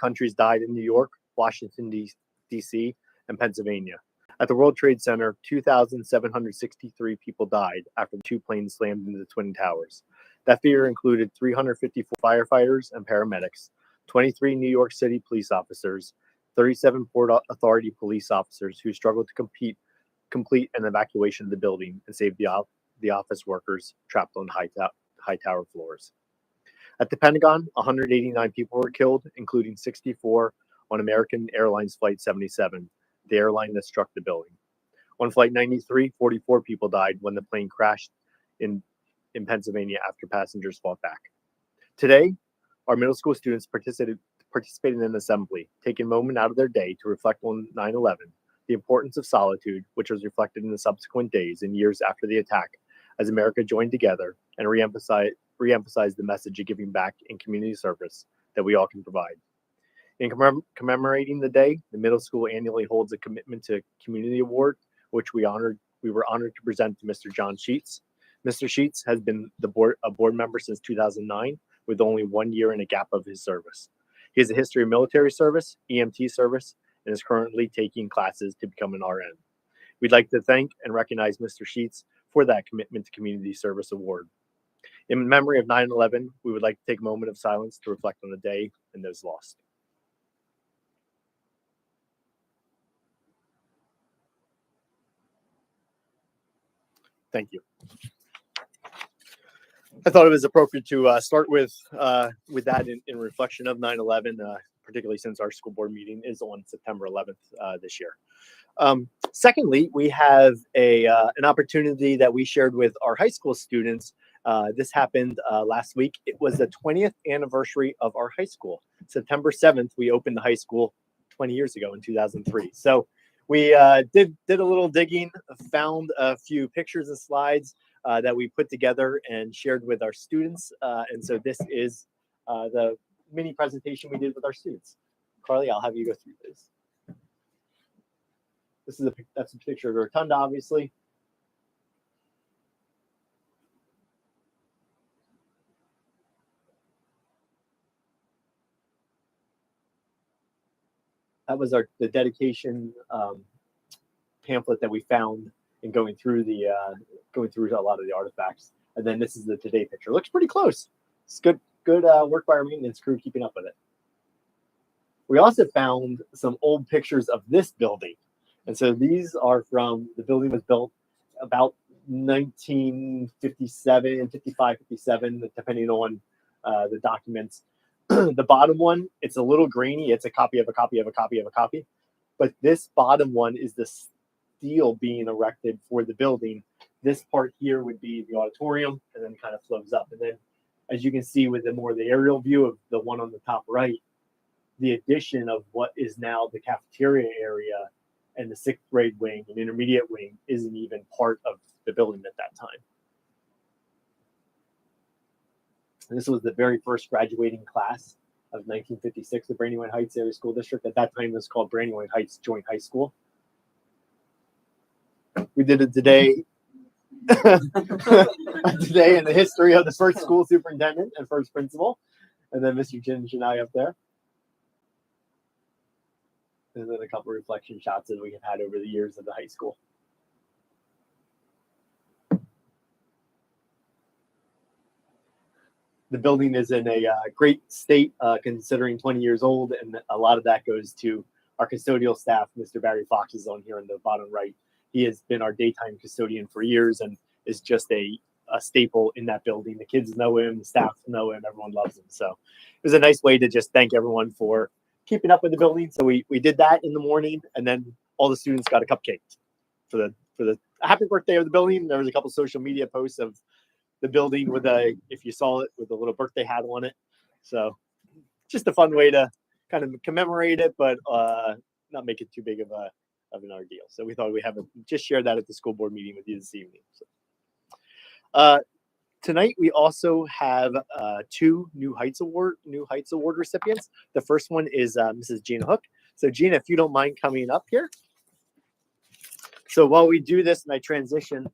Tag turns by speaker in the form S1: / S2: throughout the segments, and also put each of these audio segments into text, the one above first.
S1: countries died in New York, Washington, D.C., and Pennsylvania. At the World Trade Center, 2,763 people died after two planes slammed into the Twin Towers. That figure included 354 firefighters and paramedics, 23 New York City police officers, 37 Port Authority police officers who struggled to complete an evacuation of the building and save the office workers trapped on high tower floors. At the Pentagon, 189 people were killed, including 64 on American Airlines Flight 77, the airline that struck the building. On Flight 93, 44 people died when the plane crashed in Pennsylvania after passengers fought back. Today, our middle school students participated in an assembly, taking a moment out of their day to reflect on 9/11, the importance of solitude, which was reflected in the subsequent days and years after the attack, as America joined together and reemphasize the message of giving back and community service that we all can provide. In commemorating the day, the middle school annually holds a commitment to community award, which we were honored to present to Mr. John Sheets. Mr. Sheets has been a board member since 2009, with only 1 year and a gap of his service. He has a history of military service, EMT service, and is currently taking classes to become an RN. We'd like to thank and recognize Mr. Sheets for that Commitment to Community Service Award. In memory of 9/11, we would like to take a moment of silence to reflect on the day and those lost. Thank you. I thought it was appropriate to start with that in reflection of 9/11, particularly since our school board meeting is on September 11th this year. Secondly, we have an opportunity that we shared with our high school students. This happened last week. It was the 20th anniversary of our high school. September 7th, we opened the high school 20 years ago in 2003. So we did a little digging, found a few pictures and slides that we put together and shared with our students. And so this is the mini presentation we did with our students. Carly, I'll have you go through this. That's a picture of the rotunda, obviously. That was the dedication pamphlet that we found in going through a lot of the artifacts. And then this is the today picture. Looks pretty close. It's good work by our maintenance crew keeping up with it. We also found some old pictures of this building. And so these are from the building was built about 1957, 55, 57, depending on the documents. The bottom one, it's a little grainy. It's a copy of a copy of a copy of a copy. But this bottom one is the steel being erected for the building. This part here would be the auditorium and then kind of flows up. And then as you can see with the aerial view of the one on the top right, the addition of what is now the cafeteria area and the 6th grade wing and intermediate wing isn't even part of the building at that time. And this was the very first graduating class of 1956, the Brandywine Heights Area School District. At that time, it was called Brandywine Heights Joint High School. We did it today. Today in the history of the first school superintendent and first principal. And then Mr. Jim Janai up there. And then a couple of reflection shots that we have had over the years of the high school. The building is in a great state, considering 20 years old, and a lot of that goes to our custodial staff. Mr. Barry Fox is on here in the bottom right. He has been our daytime custodian for years and is just a staple in that building. The kids know him, the staff know him, everyone loves him. So it was a nice way to just thank everyone for keeping up with the building. So we did that in the morning, and then all the students got a cupcake for the happy birthday of the building. There was a couple social media posts of the building with if you saw it, with a little birthday hat on it. So just a fun way to kind of commemorate it, but not make it too big of an ordeal. So we thought we'd just share that at the school board meeting with you this evening. So, tonight we also have two New Heights Award recipients. The first one is Mrs. Gina Hook. So Gina, if you don't mind coming up here. So while we do this and I transition,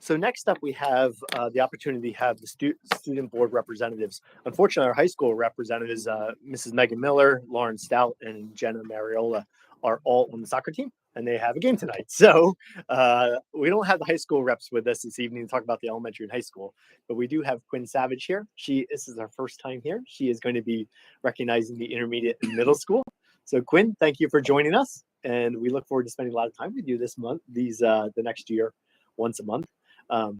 S1: So next up, we have the opportunity to have the student board representatives. Unfortunately, our high school representatives, Mrs. Megan Miller, Lauren Stout, and Jenna Mariola, are all on the soccer team, and they have a game tonight. So we don't have the high school reps with us this evening to talk about the elementary and high school, but we do have Quinn Savage here. This is her first time here. She is going to be recognizing the intermediate and middle school. So Quinn, thank you for joining us, and we look forward to spending a lot of time with you this month, the next year, once a month. I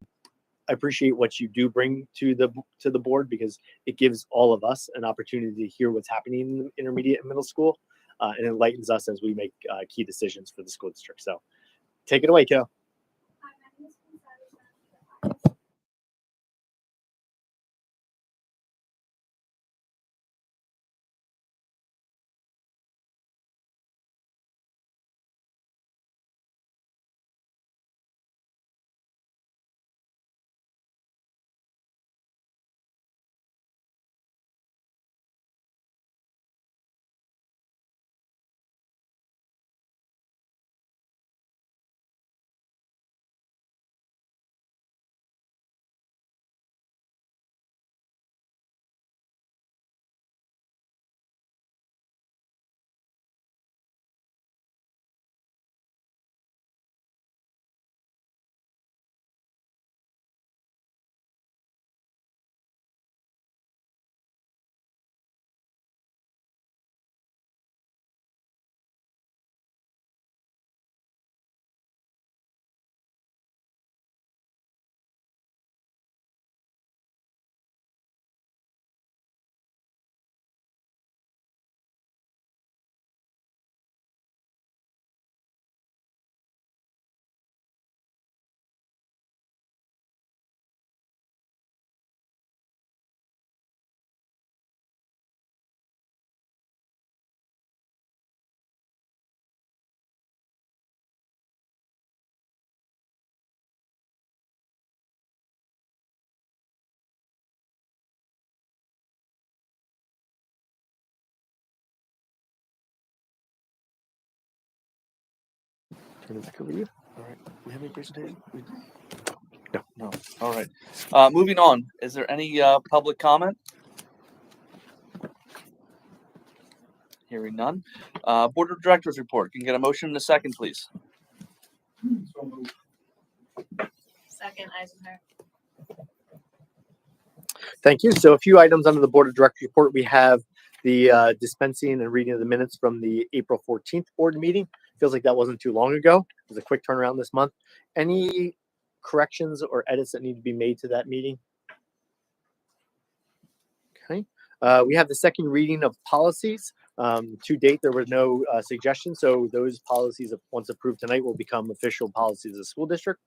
S1: appreciate what you do bring to the board, because it gives all of us an opportunity to hear what's happening in the intermediate and middle school, and enlightens us as we make key decisions for the school district. So take it away, kiddo. Turn it back over to you.
S2: All right. We have any presentation?
S1: No.
S2: No. All right. Moving on. Is there any public comment? Hearing none. Board of Directors report. Can you get a motion in a second, please?
S3: Second, Eisenhower.
S1: Thank you. So a few items under the board of directors report. We have the dispensing and reading of the minutes from the April 14th board meeting. Feels like that wasn't too long ago. It was a quick turnaround this month. Any corrections or edits that need to be made to that meeting? Okay. We have the second reading of policies. To date, there were no suggestions, so those policies, once approved tonight, will become official policies of the school district.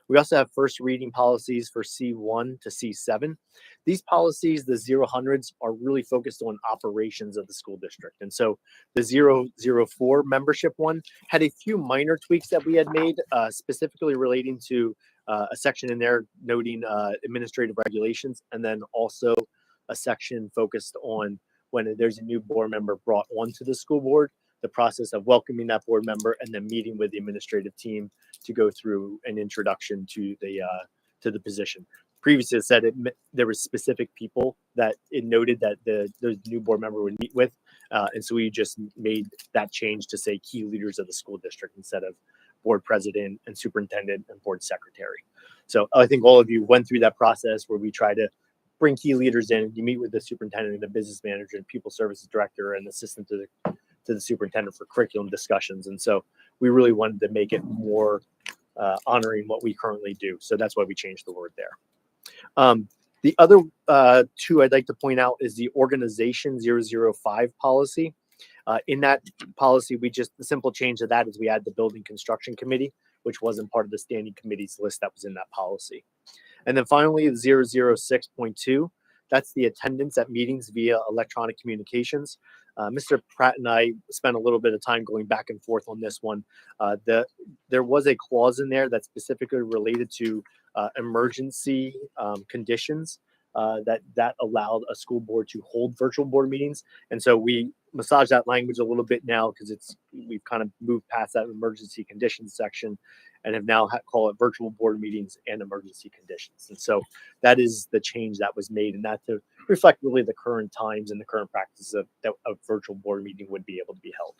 S1: We also have first reading policies for C1 to C7. These policies, the 0-100s, are really focused on operations of the school district. And so the 004 membership one had a few minor tweaks that we had made, specifically relating to a section in there noting administrative regulations, and then also a section focused on when there's a new board member brought onto the school board, the process of welcoming that board member and then meeting with the administrative team to go through an introduction to the position. Previously, it said there were specific people that it noted that the new board member would meet with, and so we just made that change to say key leaders of the school district instead of board president and superintendent and board secretary. So I think all of you went through that process where we try to bring key leaders in. You meet with the superintendent, the business manager, and people services director, and assistant to the superintendent for curriculum discussions. And so we really wanted to make it more honoring what we currently do. So that's why we changed the word there. The other two I'd like to point out is the organization 005 policy. In that policy, the simple change of that is we add the building construction committee, which wasn't part of the standing committees list that was in that policy. And then finally, 006.2, that's the attendance at meetings via electronic communications. Mr. Pratt and I spent a little bit of time going back and forth on this one. There was a clause in there that specifically related to emergency conditions that allowed a school board to hold virtual board meetings. And so we massage that language a little bit now because we've kind of moved past that emergency conditions section and have now call it virtual board meetings and emergency conditions. And so that is the change that was made, and that to reflect really the current times and the current practice of that a virtual board meeting would be able to be held.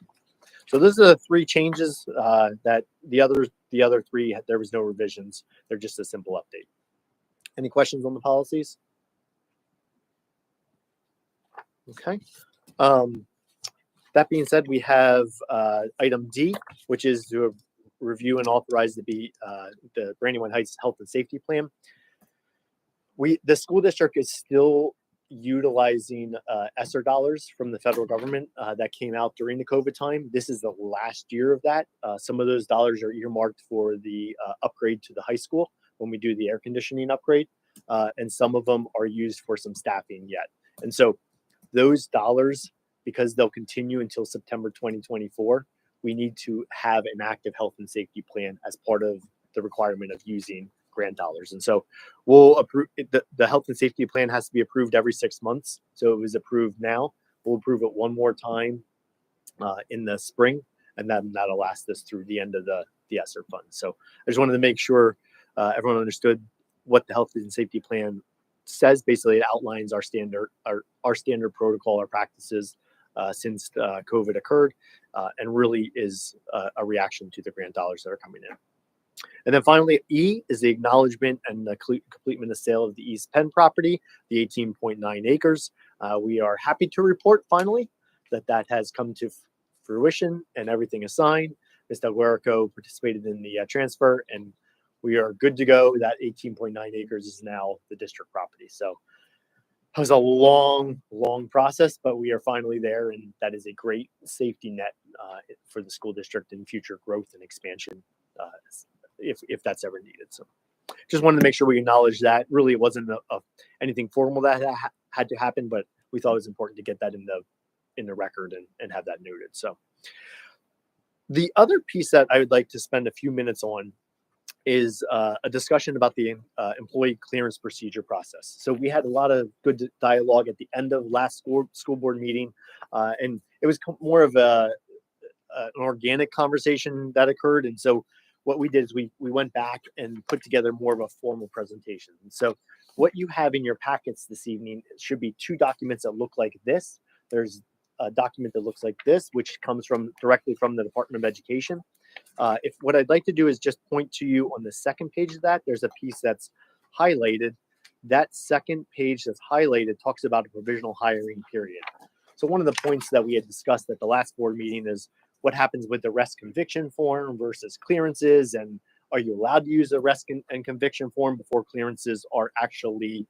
S1: So those are the three changes that the other three, there was no revisions. They're just a simple update. Any questions on the policies? Okay. That being said, we have item D, which is to review and authorize the Brandywine Heights Health and Safety Plan. The school district is still utilizing ESSER dollars from the federal government that came out during the COVID time. This is the last year of that. Some of those dollars are earmarked for the upgrade to the high school when we do the air conditioning upgrade, and some of them are used for some staffing yet. And so those dollars, because they'll continue until September 2024, we need to have an active health and safety plan as part of the requirement of using grant dollars. And so we'll approve the health and safety plan has to be approved every 6 months. So it was approved now. We'll approve it one more time in the spring, and then that'll last us through the end of the ESSER fund. So I just wanted to make sure everyone understood what the health and safety plan says. Basically, it outlines our standard protocol, our practices since COVID occurred, and really is a reaction to the grant dollars that are coming in. And then finally, E is the acknowledgement and the completement of sale of the East Penn property, the 18.9 acres. We are happy to report finally that has come to fruition and everything is signed. Mr. Guerico participated in the transfer, and we are good to go. That 18.9 acres is now the district property. So it was a long process, but we are finally there, and that is a great safety net for the school district in future growth and expansion if that's ever needed. So just wanted to make sure we acknowledge that. Really, it wasn't anything formal that had to happen, but we thought it was important to get that in the record and have that noted. So the other piece that I would like to spend a few minutes on is a discussion about the employee clearance procedure process. So we had a lot of good dialogue at the end of last school board meeting, and it was more of an organic conversation that occurred. And so what we did is we went back and put together more of a formal presentation. And so what you have in your packets this evening should be two documents that look like this. There's a document that looks like this, which comes directly from the Department of Education. If what I'd like to do is just point to you on the second page of that, there's a piece that's highlighted. That second page that's highlighted talks about a provisional hiring period. So one of the points that we had discussed at the last board meeting is what happens with the arrest conviction form versus clearances, and are you allowed to use the arrest and conviction form before clearances are actually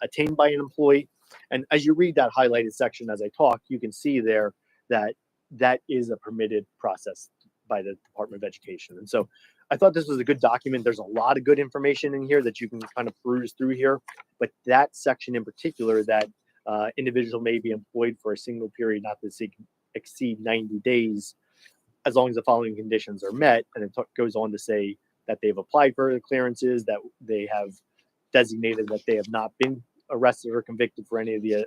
S1: attained by an employee? And as you read that highlighted section as I talk, you can see there that is a permitted process by the Department of Education. And so I thought this was a good document. There's a lot of good information in here that you can kind of peruse through here, but that section in particular, that individual may be employed for a single period not to exceed 90 days, as long as the following conditions are met. And it goes on to say that they've applied for the clearances, that they have designated that they have not been arrested or convicted for any of the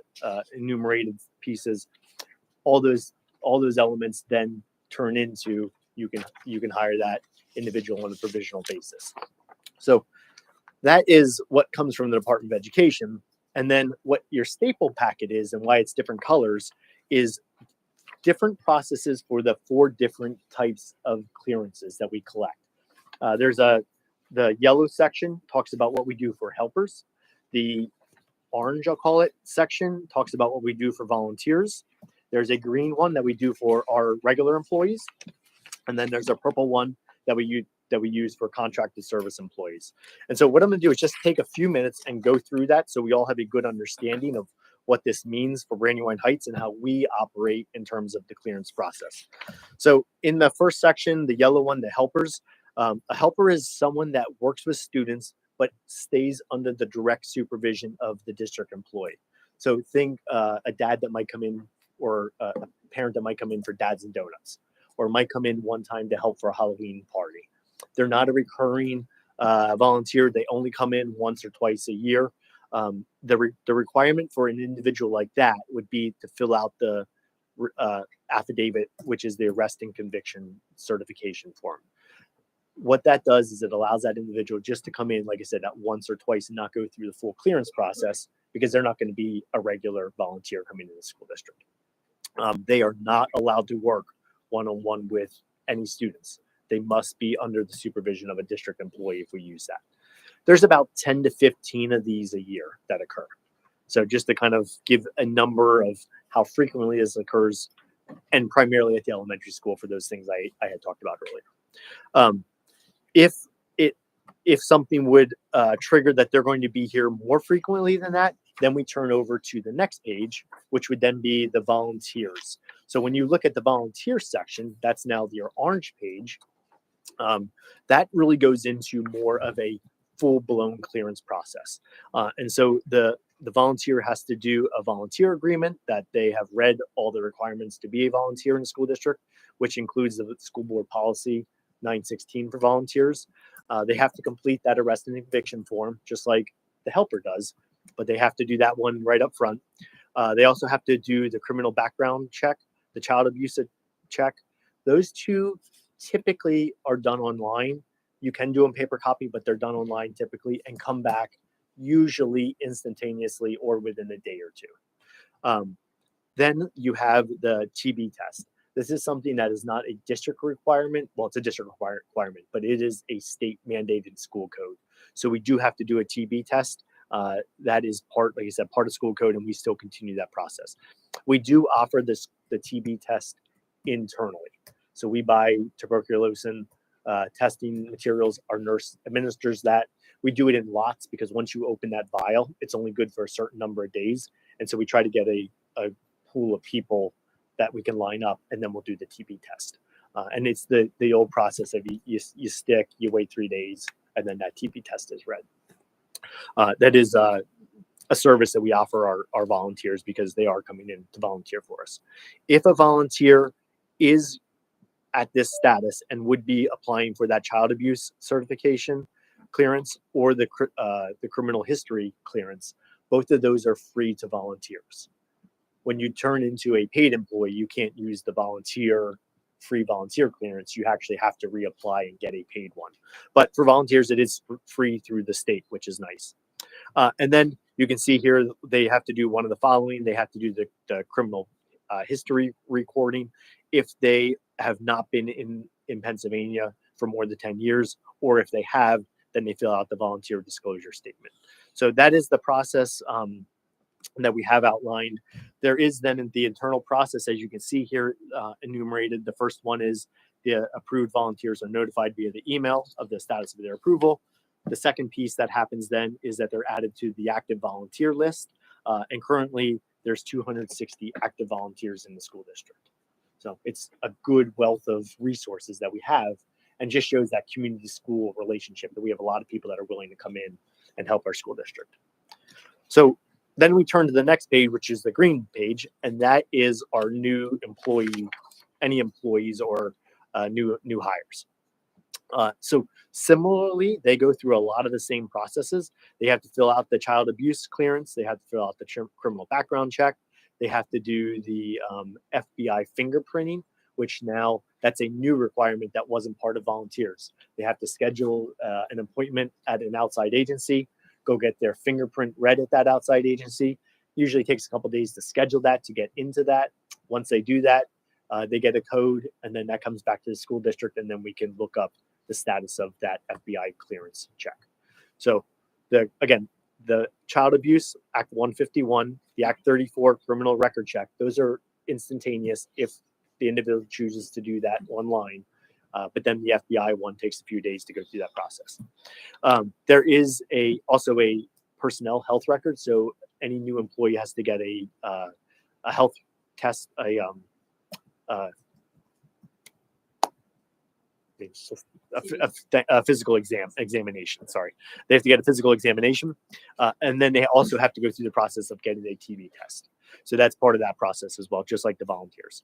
S1: enumerated pieces. All those elements then turn into you can hire that individual on a provisional basis. So that is what comes from the Department of Education. And then what your staple packet is and why it's different colors is different processes for the 4 different types of clearances that we collect. There's the yellow section talks about what we do for helpers. The orange, I'll call it, section talks about what we do for volunteers. There's a green one that we do for our regular employees. And then there's a purple one that we use for contracted service employees. And so what I'm going to do is just take a few minutes and go through that so we all have a good understanding of what this means for Brandywine Heights and how we operate in terms of the clearance process. So in the first section, the yellow one, the helpers, a helper is someone that works with students but stays under the direct supervision of the district employee. So think a dad that might come in, or a parent that might come in for Dads and Donuts, or might come in one time to help for a Halloween party. They're not a recurring volunteer. They only come in once or twice a year. The requirement for an individual like that would be to fill out the affidavit, which is the arrest and conviction certification form. What that does is it allows that individual just to come in, like I said, at once or twice and not go through the full clearance process, because they're not going to be a regular volunteer coming to the school district. They are not allowed to work one-on-one with any students. They must be under the supervision of a district employee if we use that. There's about 10 to 15 of these a year that occur. So just to kind of give a number of how frequently this occurs, and primarily at the elementary school for those things I had talked about earlier. If something would trigger that they're going to be here more frequently than that, then we turn over to the next page, which would then be the volunteers. So when you look at the volunteer section, that's now your orange page. That really goes into more of a full-blown clearance process. And so the volunteer has to do a volunteer agreement that they have read all the requirements to be a volunteer in the school district, which includes the school board policy 916 for volunteers. They have to complete that arrest and conviction form, just like the helper does, but they have to do that one right up front. They also have to do the criminal background check, the child abuse check. Those two typically are done online. You can do them paper copy, but they're done online typically and come back usually instantaneously or within a day or two. Then you have the TB test. This is something that is not a district requirement. Well, it's a district requirement, but it is a state mandated school code. So we do have to do a TB test. That is part, like I said, part of school code, and we still continue that process. We do offer the TB test internally. So we buy tuberculosis testing materials. Our nurse administers that. We do it in lots because once you open that vial, it's only good for a certain number of days. And so we try to get a pool of people that we can line up, and then we'll do the TB test. And it's the old process of you stick, you wait 3 days, and then that TB test is read. That is a service that we offer our volunteers because they are coming in to volunteer for us. If a volunteer is at this status and would be applying for that child abuse certification clearance or the criminal history clearance, both of those are free to volunteers. When you turn into a paid employee, you can't use the free volunteer clearance. You actually have to reapply and get a paid one. But for volunteers, it is free through the state, which is nice. And then you can see here, they have to do one of the following. They have to do the criminal history recording if they have not been in Pennsylvania for more than 10 years, or if they have, then they fill out the volunteer disclosure statement. So that is the process that we have outlined. There is then the internal process, as you can see here, enumerated. The first one is the approved volunteers are notified via the email of the status of their approval. The second piece that happens then is that they're added to the active volunteer list. And currently there's 260 active volunteers in the school district. So it's a good wealth of resources that we have, and just shows that community school relationship, that we have a lot of people that are willing to come in and help our school district. So then we turn to the next page, which is the green page, and that is our new employee, any employees or new hires. So similarly, they go through a lot of the same processes. They have to fill out the child abuse clearance. They have to fill out the criminal background check. They have to do the FBI fingerprinting, which now that's a new requirement that wasn't part of volunteers. They have to schedule an appointment at an outside agency, go get their fingerprint read at that outside agency. Usually takes a couple days to schedule that, to get into that. Once they do that, they get a code, and then that comes back to the school district, and then we can look up the status of that FBI clearance check. So again, the child abuse, Act 151, the Act 34 criminal record check, those are instantaneous if the individual chooses to do that online. But then the FBI one takes a few days to go through that process. There is also a personnel health record. So any new employee has to get a health test, a physical examination. Sorry, they have to get a physical examination, and then they also have to go through the process of getting a TB test. So that's part of that process as well, just like the volunteers.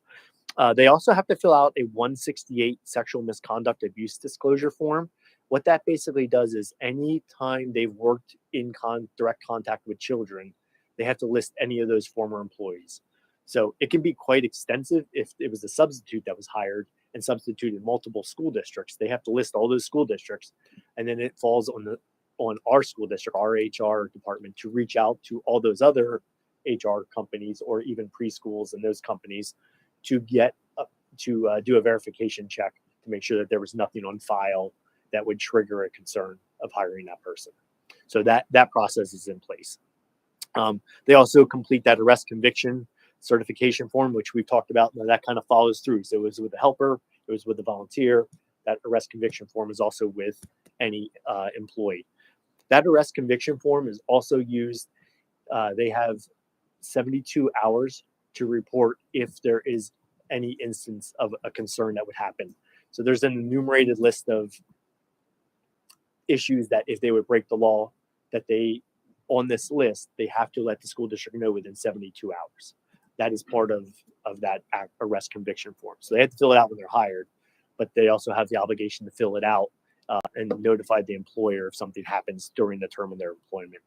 S1: They also have to fill out a 168 sexual misconduct abuse disclosure form. What that basically does is any time they've worked in direct contact with children, they have to list any of those former employees. So it can be quite extensive if it was a substitute that was hired and substituted multiple school districts. They have to list all those school districts, and then it falls on our school district, our HR department, to reach out to all those other HR companies or even preschools and those companies to get do a verification check to make sure that there was nothing on file that would trigger a concern of hiring that person. So that process is in place. They also complete that arrest conviction certification form, which we've talked about, and that kind of follows through. So it was with the helper, it was with the volunteer. That arrest conviction form is also with any employee. That arrest conviction form is also used. They have 72 hours to report if there is any instance of a concern that would happen. So there's an enumerated list of issues that if they would break the law, that they, on this list, they have to let the school district know within 72 hours. That is part of that arrest conviction form. So they have to fill it out when they're hired, but they also have the obligation to fill it out and notify the employer if something happens during the term of their employment.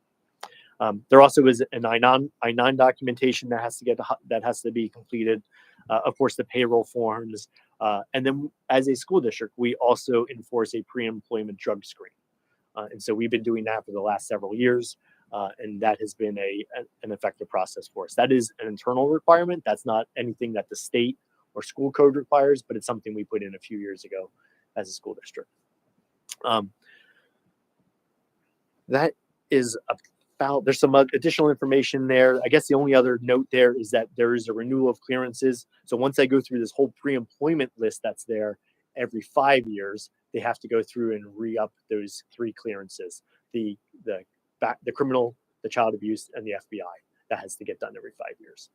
S1: There also is an I-9 documentation that has to be completed. Of course, the payroll forms, and then as a school district, we also enforce a pre-employment drug screen, and so we've been doing that for the last several years, and that has been an effective process for us. That is an internal requirement. That's not anything that the state or school code requires, but it's something we put in a few years ago as a school district. That is there's some additional information there. I guess the only other note there is that there is a renewal of clearances. So once they go through this whole pre-employment list that's there, every 5 years, they have to go through and re-up those 3 clearances: the criminal, the child abuse, and the FBI. That has to get done every 5 years.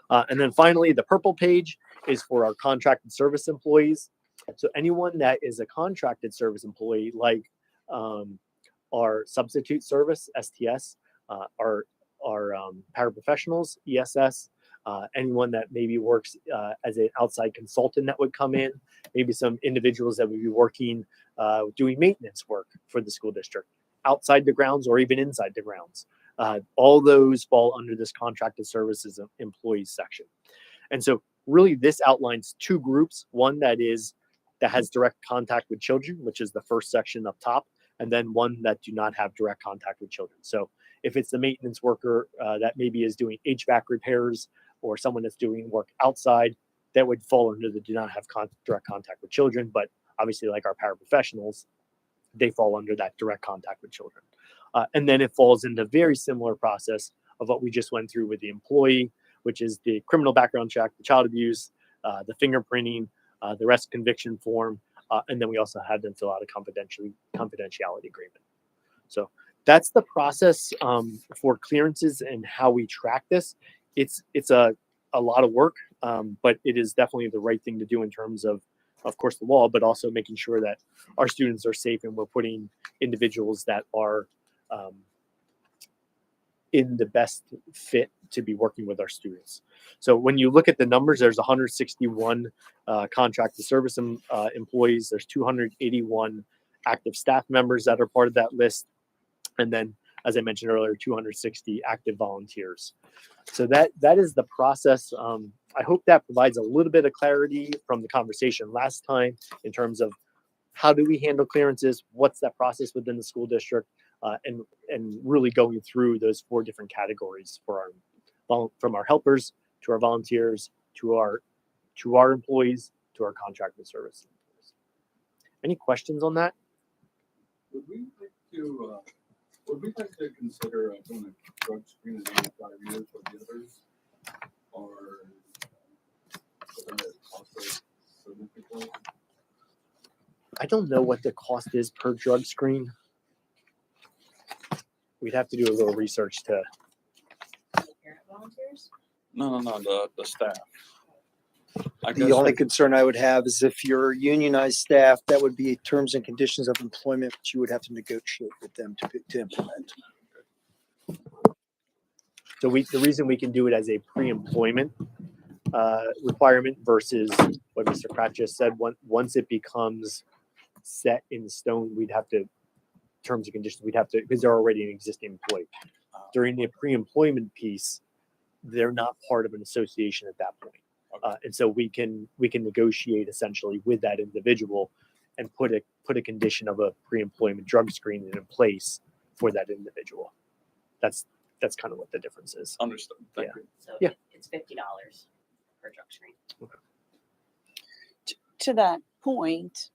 S1: And then finally, the purple page is for our contracted service employees. So anyone that is a contracted service employee, like our substitute service, STS, our paraprofessionals, ESS, anyone that maybe works as an outside consultant that would come in, maybe some individuals that would be working, doing maintenance work for the school district, outside the grounds or even inside the grounds. All those fall under this contracted services employees section. And so really this outlines 2 groups, one that has direct contact with children, which is the first section up top, and then one that do not have direct contact with children. So if it's the maintenance worker that maybe is doing HVAC repairs, or someone that's doing work outside, that would fall under the do not have direct contact with children. But obviously, like our paraprofessionals, they fall under that direct contact with children. And then it falls into very similar process of what we just went through with the employee, which is the criminal background check, the child abuse, the fingerprinting, the arrest conviction form, and then we also had them fill out a confidentiality agreement. So that's the process for clearances and how we track this. It's a lot of work, but it is definitely the right thing to do in terms of course, the law, but also making sure that our students are safe and we're putting individuals that are in the best fit to be working with our students. So when you look at the numbers, there's 161 contracted service employees. There's 281 active staff members that are part of that list. And then, as I mentioned earlier, 260 active volunteers. So that is the process. I hope that provides a little bit of clarity from the conversation last time in terms of how do we handle clearances, what's that process within the school district, and really going through those 4 different categories for from our helpers to our volunteers to our employees to our contracted service employees. Any questions on that?
S4: Would we like to consider doing a drug screen in 5 years for the others, or would that cost us significantly?
S1: I don't know what the cost is per drug screen. We'd have to do a little research to.
S3: Parent volunteers?
S2: No, the staff. I
S5: The
S2: guess
S5: only concern I would have is if you're unionized staff, that would be terms and conditions of employment that you would have to negotiate with them to implement.
S1: So the reason we can do it as a pre-employment requirement versus what Mr. Pratt just said, once it becomes set in stone. We'd have to terms and conditions. We'd have to because they're already an existing employee. During the pre-employment piece, they're not part of an association at that point, and so we can negotiate essentially with that individual and put a condition of a pre-employment drug screening in place for that individual. That's kind of what the difference is.
S2: Understood. Thank you.
S3: So
S1: Yeah.
S3: it's $50 per drug screen.
S6: To that point,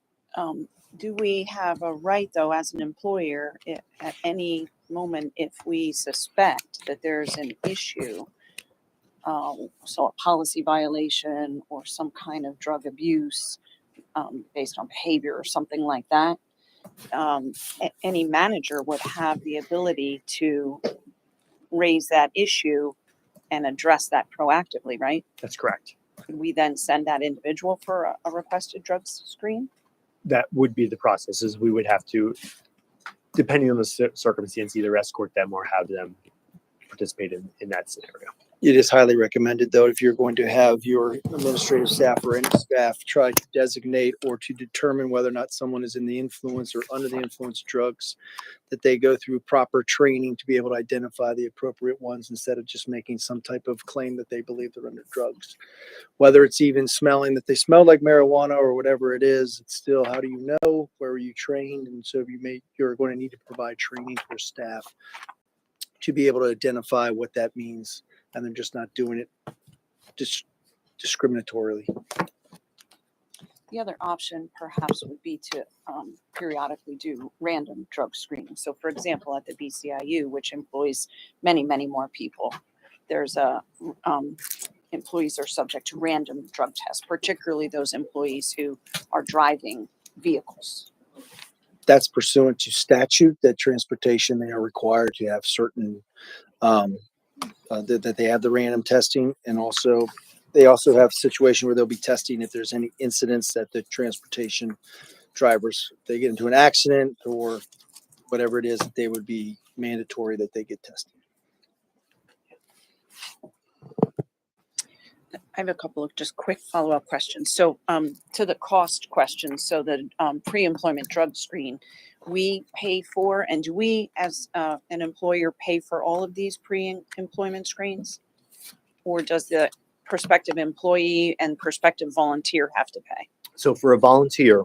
S6: do we have a right, though, as an employer, at any moment, if we suspect that there's an issue, so a policy violation or some kind of drug abuse based on behavior or something like that, any manager would have the ability to raise that issue and address that proactively, right?
S1: That's correct.
S6: Could we then send that individual for a requested drug screen?
S1: That would be the process. Is we would have to, depending on the circumstance, either escort them or have them participate in that scenario.
S5: It is highly recommended, though, if you're going to have your administrative staff or any staff try to designate or to determine whether or not someone is in the influence or under the influence of drugs, that they go through proper training to be able to identify the appropriate ones instead of just making some type of claim that they believe they're under drugs. Whether it's even smelling that they smell like marijuana or whatever it is, it's still, how do you know? Where were you trained? And so you're going to need to provide training for staff to be able to identify what that means, and they're just not doing it discriminatorily.
S6: The other option perhaps would be to periodically do random drug screening. So for example, at the BCIU, which employs many, many more people, there's employees are subject to random drug tests, particularly those employees who are driving vehicles.
S5: That's pursuant to statute that transportation, they are required to have certain, that they have the random testing, and also they also have a situation where they'll be testing if there's any incidents that the transportation drivers, if they get into an accident or whatever it is, that they would be mandatory that they get tested.
S6: I have a couple of just quick follow-up questions. So to the cost question, so the pre-employment drug screen, we pay for, and do we as an employer pay for all of these pre-employment screens? Or does the prospective employee and prospective volunteer have to pay?
S1: So for a volunteer,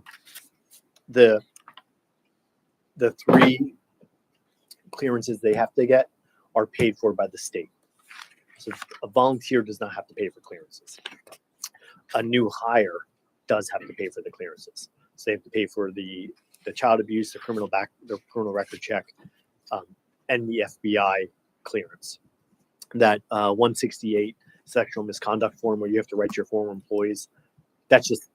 S1: the three clearances they have to get are paid for by the state. So a volunteer does not have to pay for clearances. A new hire does have to pay for the clearances. So they have to pay for the child abuse, the criminal record check, and the FBI clearance. That 168 sexual misconduct form where you have to write your former employees, that's just,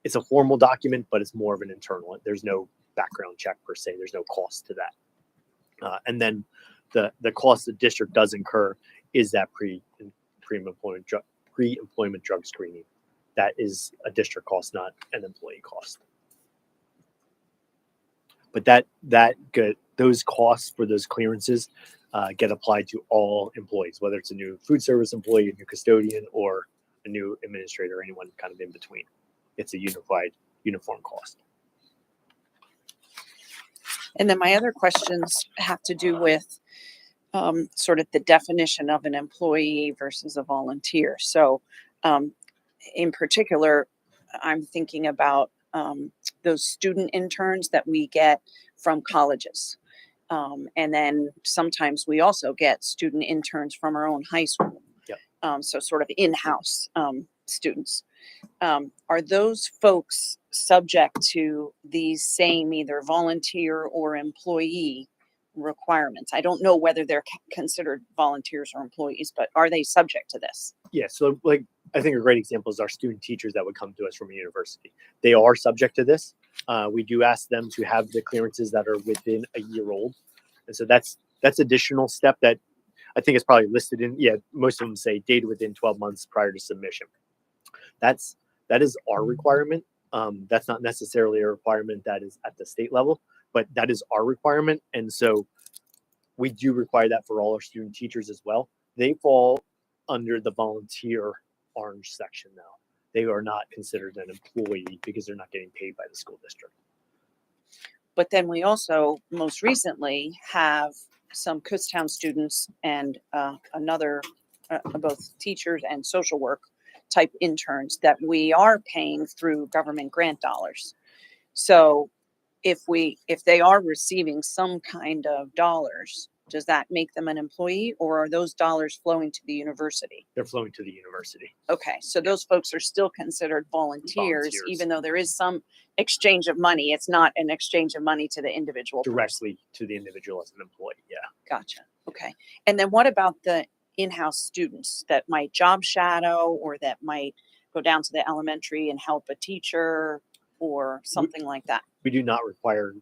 S1: it's a formal document, but it's more of an internal. There's no background check per se. There's no cost to that. And then the cost the district does incur is that pre-employment drug screening. That is a district cost, not an employee cost. But those costs for those clearances get applied to all employees, whether it's a new food service employee, a new custodian, or a new administrator, anyone kind of in between. It's a uniform cost.
S6: And then my other questions have to do with sort of the definition of an employee versus a volunteer. So in particular, I'm thinking about those student interns that we get from colleges. And then sometimes we also get student interns from our own high school.
S1: Yep.
S6: So sort of in-house students. Are those folks subject to these same either volunteer or employee requirements? I don't know whether they're considered volunteers or employees, but are they subject to this?
S1: Yeah, so like I think a great example is our student teachers that would come to us from a university. They are subject to this. We do ask them to have the clearances that are within a year old, and so that's additional step that I think is probably listed in. Yeah, most of them say dated within 12 months prior to submission. That is our requirement. That's not necessarily a requirement that is at the state level, but that is our requirement, and so we do require that for all our student teachers as well. They fall under the volunteer orange section now. they are not considered an employee because they're not getting paid by the school district.
S6: But then we also most recently have some Kutztown students and both teachers and social work type interns that we are paying through government grant dollars. So if they are receiving some kind of dollars, does that make them an employee, or are those dollars flowing to the university?
S1: They're flowing to the university.
S6: Okay, so those folks are still considered volunteers,
S1: Volunteers.
S6: even though there is some exchange of money. It's not an exchange of money to the individual person.
S1: Directly to the individual as an employee. Yeah.
S6: Gotcha. Okay. And then what about the in-house students that might job shadow, or that might go down to the elementary and help a teacher or something like that?
S1: We do not require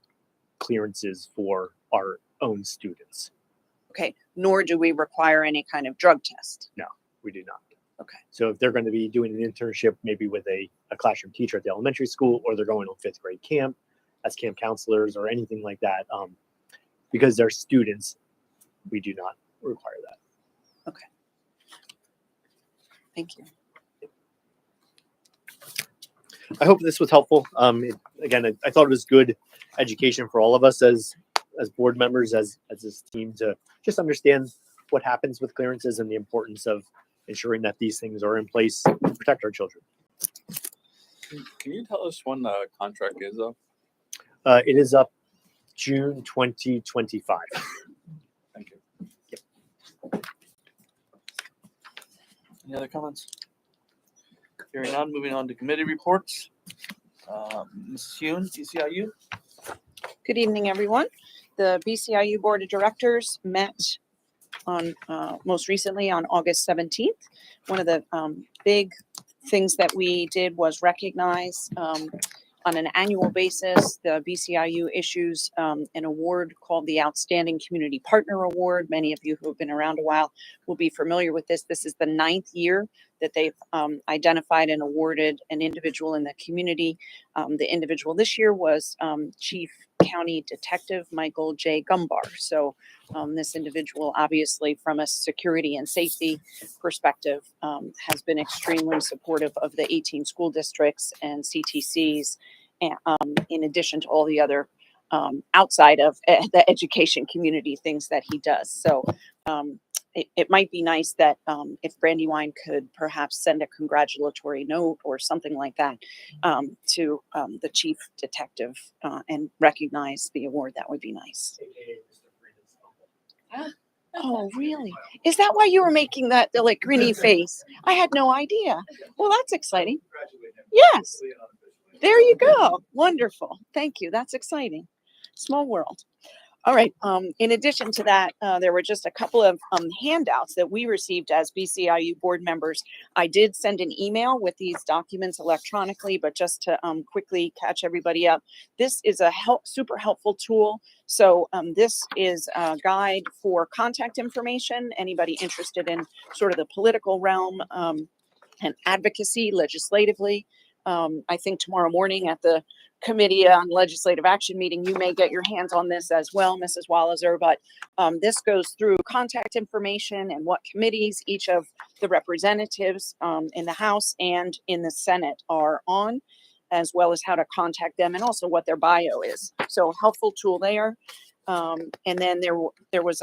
S1: clearances for our own students.
S6: Okay. Nor do we require any kind of drug test.
S1: We do not.
S6: Okay.
S1: So if they're going to be doing an internship, maybe with a classroom teacher at the elementary school, or they're going on 5th grade camp as camp counselors or anything like that, because they're students, we do not require that.
S6: Okay. Thank you.
S1: I hope this was helpful. Again, I thought it was good education for all of us as board members, as this team, to just understand what happens with clearances and the importance of ensuring that these things are in place to protect our children.
S4: Can you tell us when the contract is up?
S1: It is up June 2025.
S4: Thank you.
S2: Any other comments? Hearing none, moving on to committee reports. Mrs. Hune, DCIU.
S6: Good evening, everyone. The BCIU Board of Directors met on most recently on August 17th. One of the big things that we did was recognize on an annual basis, the BCIU issues an award called the Outstanding Community Partner Award. Many of you who have been around a while will be familiar with this. This is the 9th year that they've identified and awarded an individual in the community. The individual this year was Chief County Detective Michael J. Gumbar. So this individual, obviously from a security and safety perspective, has been extremely supportive of the 18 school districts and CTCs, and, in addition to all the other outside of the education community things that he does. So it might be nice that if Brandywine could perhaps send a congratulatory note or something like that to the chief detective and recognize the award. That would be nice. Oh, really? Is that why you were making that like grinny face? I had no idea. Well, that's exciting. Yes. There you go. Wonderful. Thank you. That's exciting. Small world. All right. In addition to that, there were just a couple of handouts that we received as BCIU board members. I did send an email with these documents electronically, but just to quickly catch everybody up, this is a super helpful tool. So this is a guide for contact information. Anybody interested in sort of the political realm and advocacy legislatively. I think tomorrow morning at the Committee on Legislative Action meeting, you may get your hands on this as well, Mrs. Walliser, but this goes through contact information and what committees each of the representatives in the House and in the Senate are on, as well as how to contact them and also what their bio is. So helpful tool there. And then there was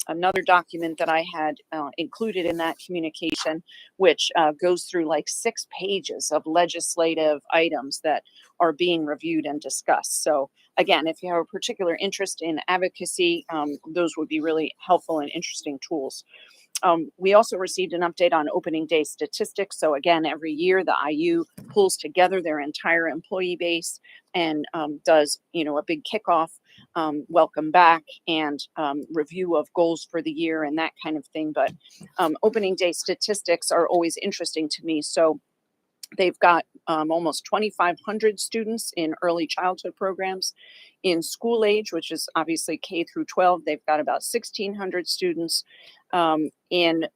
S6: another document that I had included in that communication, which goes through like 6 pages of legislative items that are being reviewed and discussed. So again, if you have a particular interest in advocacy, those would be really helpful and interesting tools. We also received an update on opening day statistics. So again, every year the IU pulls together their entire employee base and does, a big kickoff, welcome back, and review of goals for the year and that kind of thing. But opening day statistics are always interesting to me. So they've got almost 2,500 students in early childhood programs. In school age, which is obviously K through 12, they've got about 1,600 students. In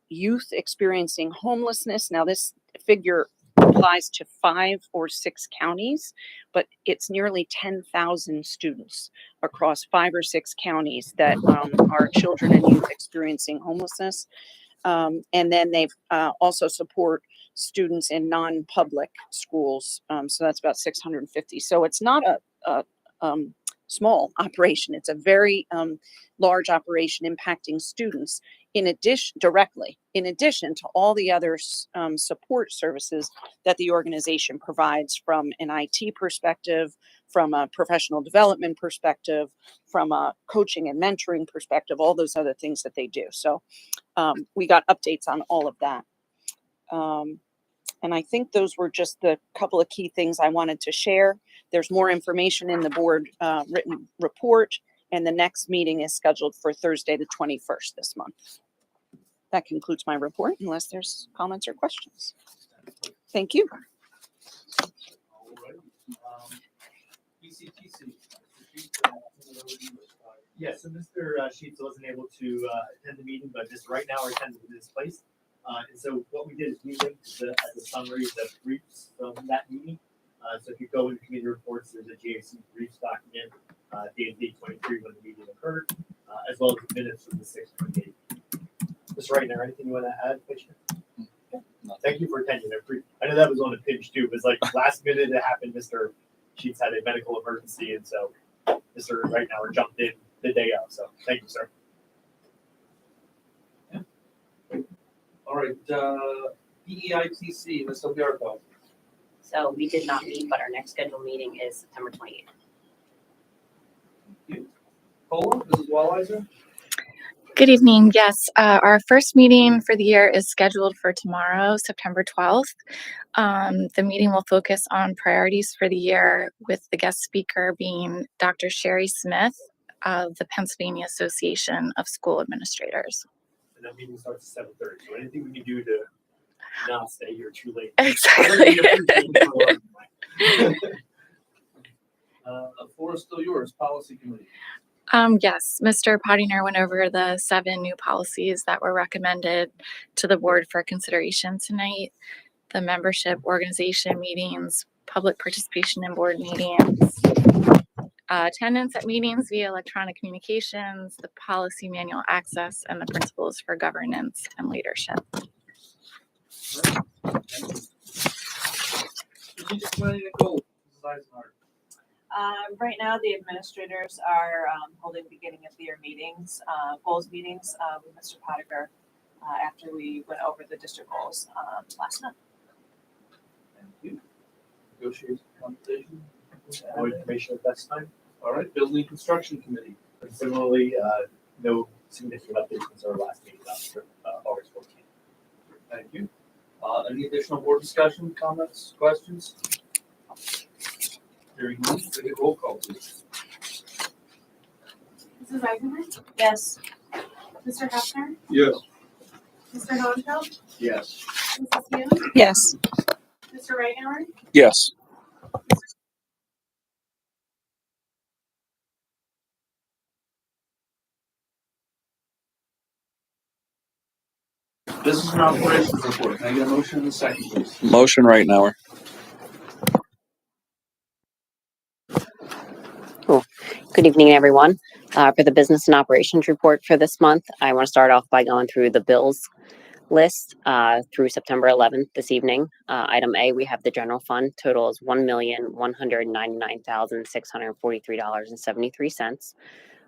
S6: youth experiencing homelessness. Now this figure applies to 5 or 6 counties, but it's nearly 10,000 students across 5 or 6 counties that are children and youth experiencing homelessness. And then they've also support students in non-public schools. So that's about 650. So it's not a small operation. It's a very large operation impacting students in addition to all the other support services that the organization provides from an IT perspective, from a professional development perspective, from a coaching and mentoring perspective, all those other things that they do. So we got updates on all of that. And I think those were just the couple of key things I wanted to share. There's more information in the board written report, and the next meeting is scheduled for Thursday, the 21st this month. That concludes my report, unless there's comments or questions. Thank you.
S2: BCTC.
S1: Yes, so Mr. Sheets wasn't able to attend the meeting, but just right now our attendance is placed. And so what we did is we linked as a summary the briefs from that meeting. So if you go into committee reports, there's a GAC briefs document dated date 23 when the meeting occurred, as well as the minutes from the 6th meeting. Mr. Reitner, anything you want to add, Commissioner? Thank you for attending. I know that was on a pinch too. It was like last minute it happened. Mr. Sheets had a medical emergency, and so Mr. Reitner jumped in the day of. So thank you, sir.
S2: All right, BEITC, Ms. Obiarko.
S3: So we did not meet, but our next scheduled meeting is September 28th.
S2: COLA, Mrs. Walliser.
S7: Good evening. Yes, our first meeting for the year is scheduled for tomorrow, September 12th. The meeting will focus on priorities for the year, with the guest speaker being Dr. Sherry Smith of the Pennsylvania Association of School Administrators.
S1: And that meeting starts at 7:30. So anything we can do to not stay here too late.
S7: Exactly.
S2: The floor is still yours, Policy Committee.
S7: Yes, Mr. Pottinger went over the 7 new policies that were recommended to the board for consideration tonight. The membership organization meetings, public participation in board meetings, attendance at meetings via electronic communications, the policy manual access, and the principles for governance and leadership.
S2: Strategic planning and goals, Mrs. Eisenhardt.
S8: Right now, the administrators are holding beginning of the year meetings, goals meetings with Mr. Pottinger after we went over the district goals last month.
S2: Thank you. Negotiation, compensation.
S1: No information at this time.
S2: All right, Building and Construction Committee.
S1: And similarly, no significant updates since our last meeting after August 14th.
S2: Thank you. Any additional board discussion, comments, questions? Hearing none, take a roll call, please.
S9: Mrs. Eisenman?
S8: Yes.
S9: Mr. Hefner?
S4: Yes.
S9: Mr. Hohenfeld?
S4: Yes.
S9: Mrs. Hume?
S6: Yes.
S9: Mr. Reitauer?
S4: Yes.
S2: Business and operations report. Can I get a motion in a second, please?
S4: Motion right now.
S3: Good evening, everyone. For the business and operations report for this month, I want to start off by going through the bills list through September 11th this evening. Item A, we have the general fund. Total is $1,199,643.73.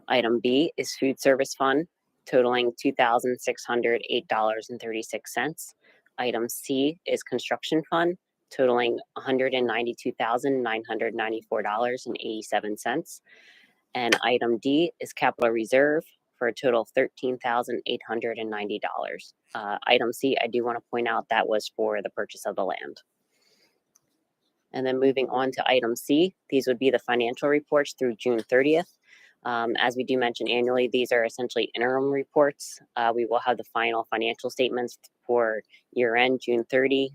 S3: Item B is food service fund, totaling $2,608.36. Item C is construction fund, totaling $192,994.87. And item D is capital reserve for a total of $13,890. Item C, I do want to point out that was for the purchase of the land. And then moving on to item C, these would be the financial reports through June 30th. As we do mention annually, these are essentially interim reports. We will have the final financial statements for year end, June 30,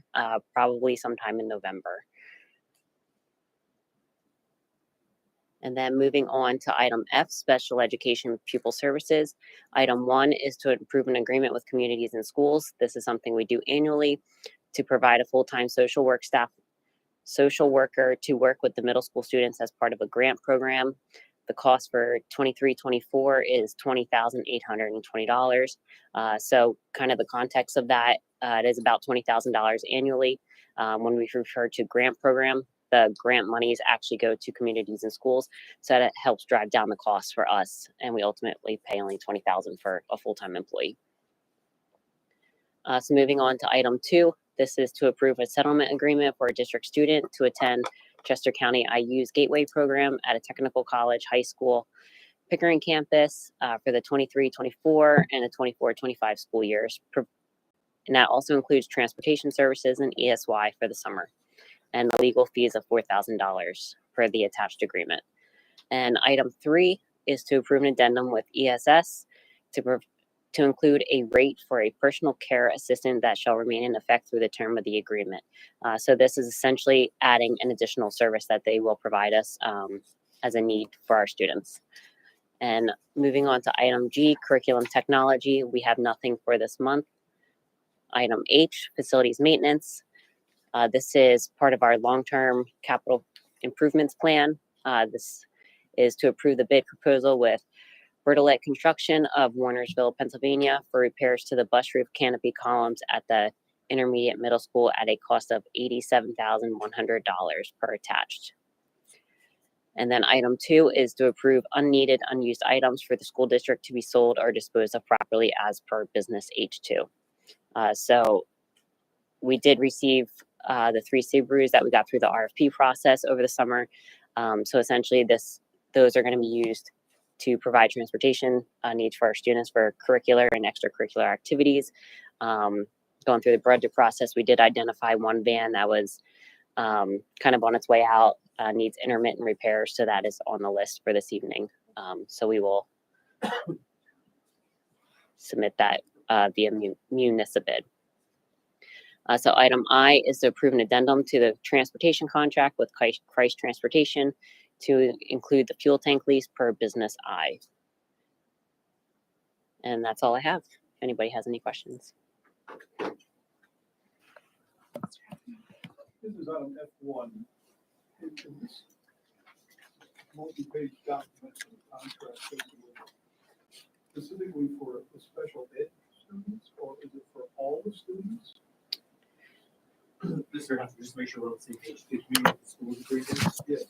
S3: probably sometime in November. And then moving on to item F, special education pupil services. Item 1 is to approve an agreement with communities and schools. This is something we do annually to provide a full-time social worker to work with the middle school students as part of a grant program. The cost for 23-24 is $20,820. So kind of the context of that, it is about $20,000 annually. When we refer to grant program, the grant monies actually go to communities and schools, so that helps drive down the cost for us, and we ultimately pay only $20,000 for a full-time employee. So moving on to item 2, this is to approve a settlement agreement for a district student to attend Chester County IU's Gateway program at a technical college high school Pickering campus for the 23-24 and the 24-25 school years. And that also includes transportation services and ESY for the summer, and the legal fees of $4,000 for the attached agreement. And item 3 is to approve an addendum with ESS to include a rate for a personal care assistant that shall remain in effect through the term of the agreement. So this is essentially adding an additional service that they will provide us as a need for our students. And moving on to item G, curriculum technology, we have nothing for this month. Item H, facilities maintenance. This is part of our long-term capital improvements plan. This is to approve the bid proposal with Bertolet Construction of Warnersville, Pennsylvania for repairs to the bus roof canopy columns at the intermediate middle school at a cost of $87,100 per attached. And then item 2 is to approve unneeded, unused items for the school district to be sold or disposed of properly as per business H2. So we did receive the 3 Subarus that we got through the RFP process over the summer. So essentially those are going to be used to provide transportation needs for our students for curricular and extracurricular activities. Going through the budget process, we did identify one van that was kind of on its way out, needs intermittent repairs, so that is on the list for this evening. So we will submit that via municipal bid. So item I is to approve an addendum to the transportation contract with Christ Transportation to include the fuel tank lease per business I. And that's all I have. If anybody has any questions.
S4: This is item F1. In this multi-page document and contract, specifically for the special ed students, or is it for all the students?
S10: Mr. Hunter, just make sure we're on the same page. Did you mean the school agreement?
S4: Yes.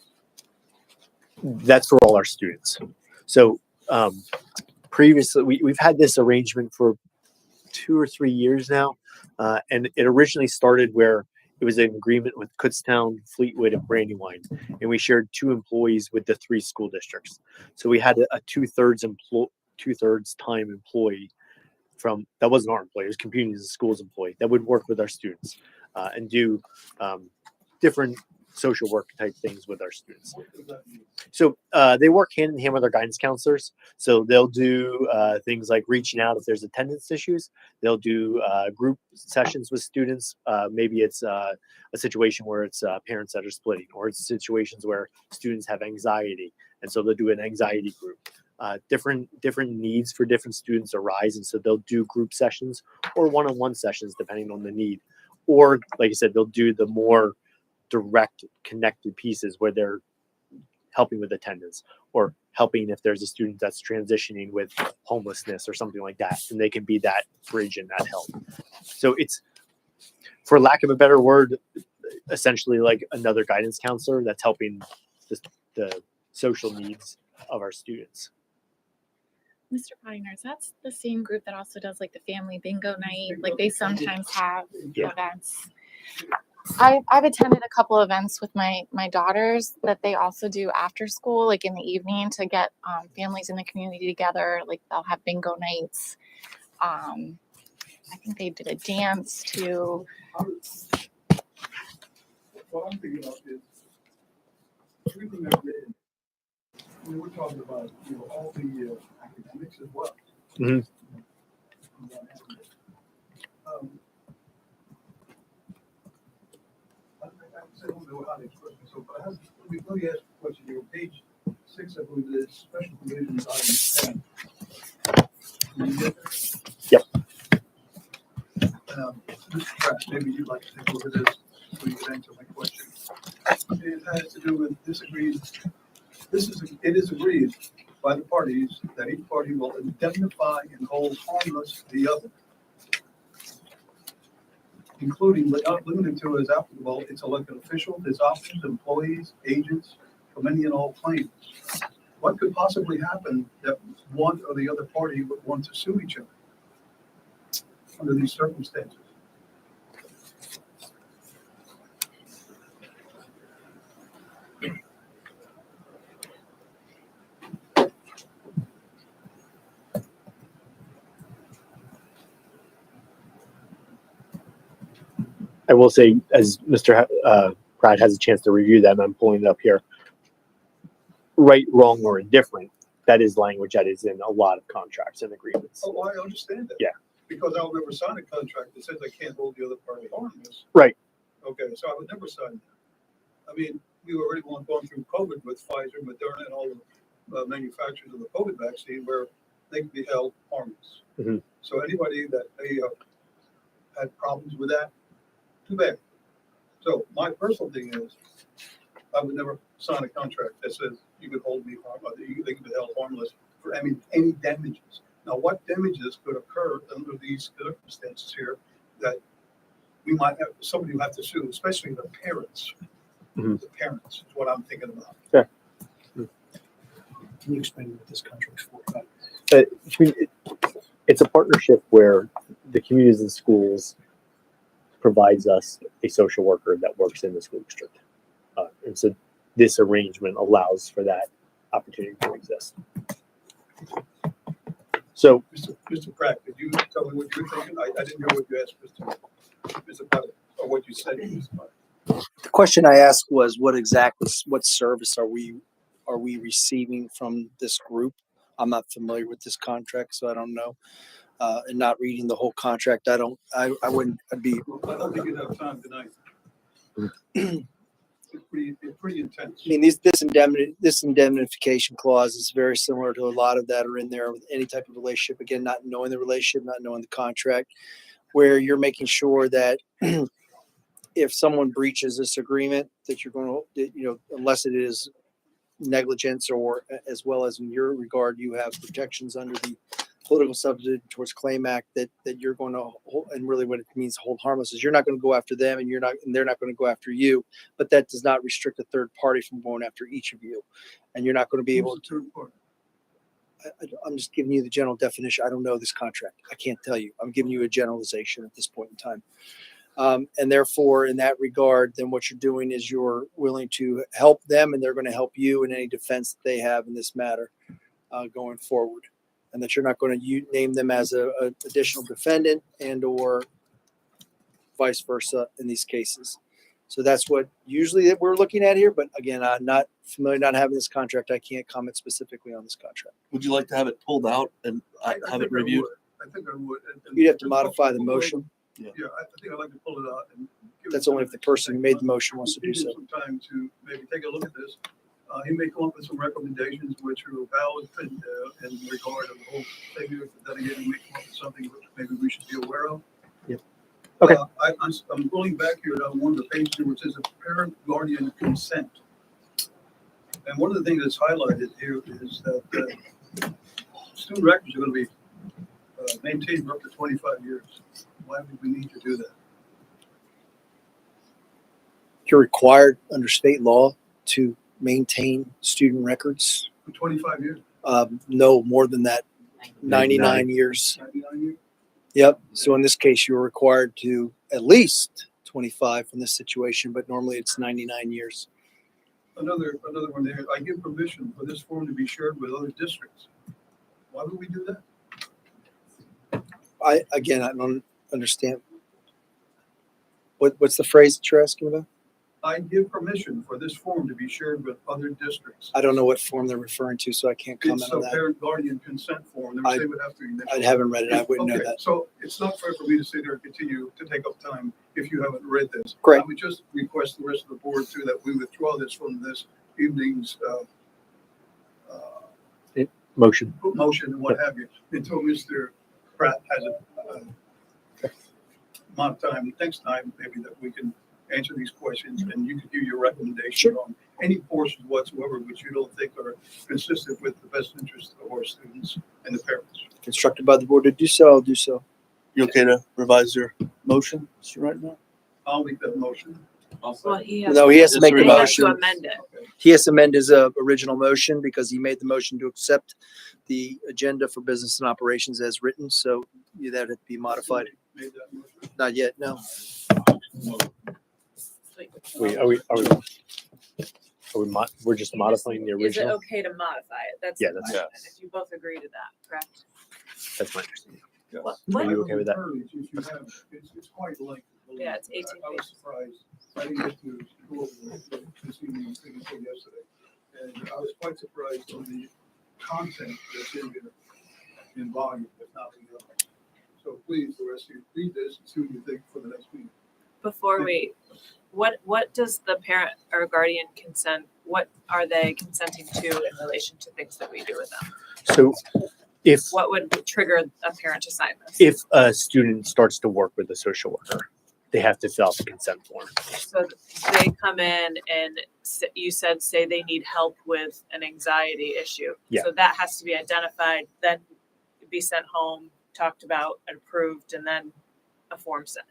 S1: That's for all our students. So previously, we've had this arrangement for 2 or 3 years now, and it originally started where it was an agreement with Kutztown, Fleetwood, and Brandywine, and we shared 2 employees with the 3 school districts. So we had a two-thirds time employee from that wasn't our employee; it was communities and schools employee that would work with our students and do different social work type things with our students.
S4: What does that mean?
S1: So they work hand in hand with our guidance counselors. So they'll do things like reaching out if there's attendance issues. They'll do group sessions with students. Maybe it's a situation where it's parents that are splitting, or it's situations where students have anxiety, and so they'll do an anxiety group. Different needs for different students arise, and so they'll do group sessions or one-on-one sessions depending on the need. Or, like I said, they'll do the more direct connected pieces where they're helping with attendance or helping if there's a student that's transitioning with homelessness or something like that, and they can be that bridge and that help. So it's, for lack of a better word, essentially like another guidance counselor that's helping the social needs of our students.
S7: Mr. Pottinger, that's the same group that also does like the family bingo night. Like they sometimes have events. I've attended a couple events with my daughters that they also do after school, like in the evening, to get families in the community together. Like they'll have bingo nights. I think they did a dance too.
S4: What I'm thinking of is everything I've written. We're talking about, all the academics as well.
S1: Mhm.
S4: I don't know how to express myself, but let me ask a question here. Page 6, I believe, is special provisions item 10. Can you get there?
S1: Yep.
S4: Mr. Pratt, maybe you'd like to take a look at this so you can answer my question. It has to do with disagreed it is agreed by the parties that each party will indemnify and hold harmless the other, including but not limited to as applicable its elected officials, its officers, employees, agents, from any and all claims. What could possibly happen that one or the other party would want to sue each other under these circumstances?
S1: I will say, as Mr. Pratt has a chance to review them, I'm pulling it up here. Right, wrong, or indifferent. That is language that is in a lot of contracts and agreements.
S4: Oh, I understand that.
S1: Yeah.
S4: Because I would never sign a contract that says I can't hold the other party harmless.
S1: Right.
S4: Okay, so I would never sign that. I mean, we already gone through COVID with Pfizer, Moderna, and all the manufacturers of the COVID vaccine where they can be held harmless.
S1: Mhm.
S4: So anybody that they had problems with that, too bad. So my personal thing is, I would never sign a contract that says you could hold me harmless, they can be held harmless for any damages. Now, what damages could occur under these circumstances here that we might have somebody who have to sue, especially the parents.
S1: Mhm.
S4: The parents is what I'm thinking about.
S1: Yeah.
S5: Can you explain what this contract's for?
S1: It's a partnership where the communities and schools provides us a social worker that works in the school district. And so this arrangement allows for that opportunity to exist. So,
S4: Mr. Pratt, could you tell me what you're thinking? I didn't hear what you asked Mr. Potter, or what you said to Mr. Potter.
S5: The question I asked was, what service are we receiving from this group? I'm not familiar with this contract, so I don't know. And not reading the whole contract, I wouldn't, I'd be.
S4: I don't think you'd have time tonight. It's pretty intense.
S5: I mean, this indemnification clause is very similar to a lot of that are in there with any type of relationship. Again, not knowing the relationship, not knowing the contract, where you're making sure that if someone breaches this agreement, that you're going to, unless it is negligence or as well as in your regard, you have protections under the Political Substitute Towards Claim Act that you're going to hold, and really what it means hold harmless is you're not going to go after them and they're not going to go after you, but that does not restrict a third party from going after each of you, and you're not going to be able to. I'm just giving you the general definition. I don't know this contract. I can't tell you. I'm giving you a generalization at this point in time. And therefore, in that regard, then what you're doing is you're willing to help them and they're going to help you in any defense that they have in this matter going forward. And that you're not going to name them as a additional defendant and or vice versa in these cases. So that's what usually that we're looking at here. But again, I'm not familiar, not having this contract. I can't comment specifically on this contract.
S2: Would you like to have it pulled out and have it reviewed?
S4: I think I would.
S5: You'd have to modify the motion.
S4: Yeah, I think I'd like to pull it out. And
S5: That's only if the person who made the motion wants to do
S4: give
S5: so.
S4: him some time to maybe take a look at this. He may come up with some recommendations which are valid in regard of the whole thing. Then again, he may come up with something which maybe we should be aware of.
S1: Yeah. Okay.
S4: I'm going back here to one of the pages here, which says a parent guardian consent. And one of the things that's highlighted here is that student records are going to be maintained for up to 25 years. Why would we need to do that?
S5: You're required under state law to maintain student records.
S4: For 25 years?
S5: No more than that, 99 years.
S4: 99 years?
S5: Yep. So in this case, you're required to at least 25 from this situation, but normally it's 99 years.
S4: Another one there. I give permission for this form to be shared with other districts. Why would we do that?
S5: I don't understand. What's the phrase that you're asking about?
S4: I give permission for this form to be shared with other districts.
S5: I don't know what form they're referring to, so I can't comment
S4: It's
S5: on
S4: a
S5: that.
S4: parent guardian consent form. They would have to.
S5: I haven't read it. I wouldn't know that.
S4: So it's not fair for me to sit there and continue to take up time if you haven't read this.
S5: Correct.
S4: I would just request the rest of the board too that we withdraw this from this evening's
S1: motion.
S4: motion and what have you until Mr. Pratt has a amount of time, next time maybe that we can answer these questions and you can give your recommendation on any portions whatsoever which you don't think are consistent with the best interest of our students and the parents.
S5: Instructed by the board to do so, I'll do so.
S2: You okay to revise your motion, Mr. Right now?
S4: I'll make that motion.
S8: Well, he has.
S5: No, he has to make the
S8: he has to
S5: motion.
S8: amend it.
S5: He has to amend his original motion because he made the motion to accept the agenda for business and operations as written. So that had to be modified.
S4: Made that motion.
S5: Not yet, no.
S1: We're just modifying the
S8: Is it
S1: original?
S8: okay to modify it? That's
S1: Yeah,
S8: the
S1: that's-
S8: question. If you both agree to that, correct?
S1: That's my understanding.
S8: What?
S1: Are you okay with that?
S4: If you have, it's quite lengthy.
S8: Yeah, it's 18
S4: I was
S8: pages.
S4: surprised. I didn't get to go over this evening's thing until yesterday. And I was quite surprised on the content that's in here in volume, if nothing else. So please, the rest of you, read this and see what you think for the next meeting.
S8: Before we, what does the parent or guardian consent, what are they consenting to in relation to things that we do with them?
S1: So if
S8: What would trigger a parent to sign this?
S1: if a student starts to work with a social worker, they have to fill out the consent form.
S8: So they come in and you said, say they need help with an anxiety issue.
S1: Yeah.
S8: So that has to be identified, then be sent home, talked about, and approved, and then a form sent